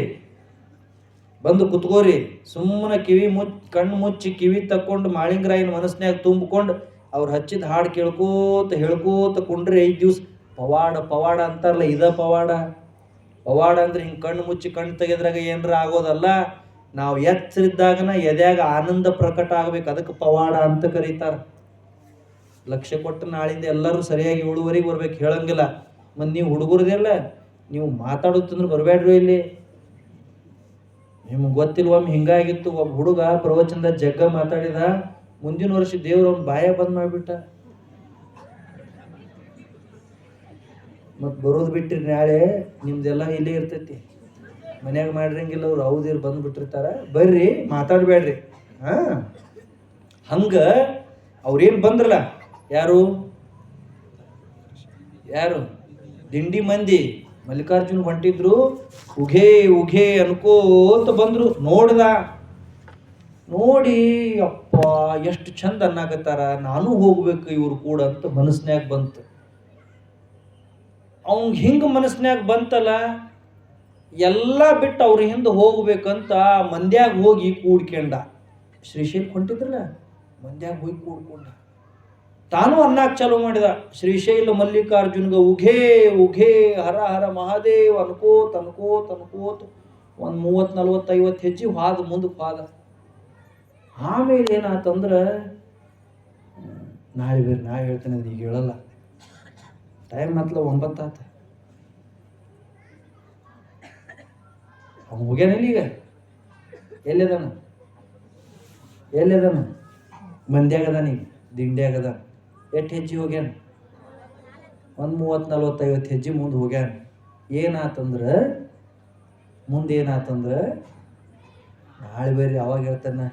ಬಂದು ಕುತ್ಕೋರಿ. ಸುಮ್ಮನೆ ಕಿವಿ ಕಣ್ಣು ಮುಚ್ಚಿ ಕಿವಿ ತಕ್ಕೊಂಡು ಮಾಳಿಂಗರಾಯನ ಮನಸ್ನ್ಯಾಗ ತುಂಬಿಕೊಂಡು ಅವ್ರು ಹಚ್ಚಿದ ಹಾಡು ಕೇಳ್ಕೋತ ಹೇಳ್ಕೋತ ಕುಂಡ್ರಿ 5 ದಿವ್ಸ. ಪವಾಡ ಅಂತಾರಲ್ಲ, ಇದ ಪವಾಡ ಅಂದ್ರೆ ಹಿಂಗೆ ಕಣ್ಣು ಮುಚ್ಚಿ ಕಣ್ಣು ತೆಗೆದ್ರಾಗ ಏನರ ಆಗೋದಲ್ಲ. ನಾವು ಎಚ್ಚರಿದ್ದಾಗನ ಎದ್ಯಾಗ ಆನಂದ ಪ್ರಕಟ ಆಗ್ಬೇಕು, ಅದಕ್ಕೆ ಪವಾಡ ಅಂತ ಕರೀತಾರೆ. ಲಕ್ಷ್ಯ ಕೊಟ್ಟು ನಾಳಿಂದ ಎಲ್ಲರೂ ಸರಿಯಾಗಿ 7:15 ಬರ್ಬೇಕು, ಹೇಳಂಗಿಲ್ಲ. ಮತ್ತು ನೀವು ಹುಡುಗರದೆಲ್ಲ ನೀವು ಮಾತಾಡುತ್ತಂದ್ರೆ ಬರಬೇಡ್ರಿ ಇಲ್ಲಿ. ನಿಮ್ಗೆ ಗೊತ್ತಿಲ್ಲ, ಒಮ್ಮೆ ಹಿಂಗಾಗಿತ್ತು. ಒಬ್ಬ ಹುಡುಗ ಪ್ರವಚನದ ಜಗ್ಗ ಮಾತಾಡಿದ. ಮುಂದಿನ ವರ್ಷ ದೇವ್ರು ಅವ್ನ ಬಾಯ ಬಂದ್ ಮಾಡಿಬಿಟ್ಟ. ಮತ್ತು ಬರೋದು ಬಿಟ್ಟಿರಿ, ನಾಳೆ ನಿಮ್ದೆಲ್ಲ ಇಲ್ಲೇ ಇರ್ತೈತಿ. ಮನ್ಯಾಗ ಮಾಡಿರಂಗಿಲ್ಲ, ಅವ್ರು ಹೌದಿರು ಬಂದ್ಬಿಟ್ಟಿರ್ತಾರ. ಬರ್ರಿ, ಮಾತಾಡಬೇಡ್ರಿ. ಹಂಗ ಅವ್ರೇನು ಬಂದ್ರಲ್ಲ, ಯಾರು ದಿಂಡಿ ಮಂದಿ ಮಲ್ಲಿಕಾರ್ಜುನ್ ಹೊಂಟಿದ್ರು. ಉಘೇ ಅನ್ಕೋತ ಬಂದ್ರು. ನೋಡಿ ಅಪ್ಪ ಎಷ್ಟು ಚಂದ ಅನ್ನಾಕತ್ತಾರ, ನಾನು ಹೋಗ್ಬೇಕು ಇವ್ರು ಕೂಡ ಅಂತ ಮನಸ್ನ್ಯಾಗ ಬಂತು. ಅವಂಗ ಹಿಂಗ ಮನಸ್ನ್ಯಾಗ ಬಂತಲ್ಲ, ಎಲ್ಲ ಬಿಟ್ಟು ಅವ್ರ ಹಿಂದೆ ಹೋಗ್ಬೇಕಂತ ಮಂದ್ಯಾಗ ಹೋಗಿ ಕೂಡ್ಕೊಂಡ. ಶ್ರೀಶೈಲ್ ಹೊಂಟಿದ್ರಲ್ಲ, ಮಂದ್ಯಾಗ ಹೋಗಿ ಕೂಡ್ಕೊಂಡ. ತಾನು ಅನ್ನಾಕ್ ಚಾಲು ಮಾಡಿದ. ಶ್ರೀಶೈಲ ಮಲ್ಲಿಕಾರ್ಜುನ್ಗ ಉಘೇ ಹರ ಹರ ಮಹಾದೇವ್ ಅನ್ಕೋತ ಒಂದು 30, 40, 50 ಹೆಜ್ಜೆ ಮುಂದಕ್ಕೆ ಹಾದ. ಆಮೇಲೆ ಏನಾತಂದ್ರೆ, ನಾಳೆ ಹೇಳ್ತೇನೆ, ಈಗ ಹೇಳಲ್ಲ. ಟೈಮ್ 9 ಆತ. ಅವನು ಹೋಗ್ಯಾನಿಲ್ಲ ಈಗ. ಎಲ್ಲಿದಾನ? ಮಂದ್ಯಾಗದಾನ, ಈಗ ದಿಂಡ್ಯಾಗದ. ಎಷ್ಟು ಹೆಜ್ಜೆ ಹೋಗ್ಯಾನ? ಒಂದು 30, 40, 50 ಹೆಜ್ಜೆ ಮುಂದೆ ಹೋಗ್ಯಾನ. ಮುಂದೇನಾತಂದ್ರೆ ನಾಳೆ ಬರ್ರಿ ಅವಾಗ ಹೇಳ್ತಾನೆ.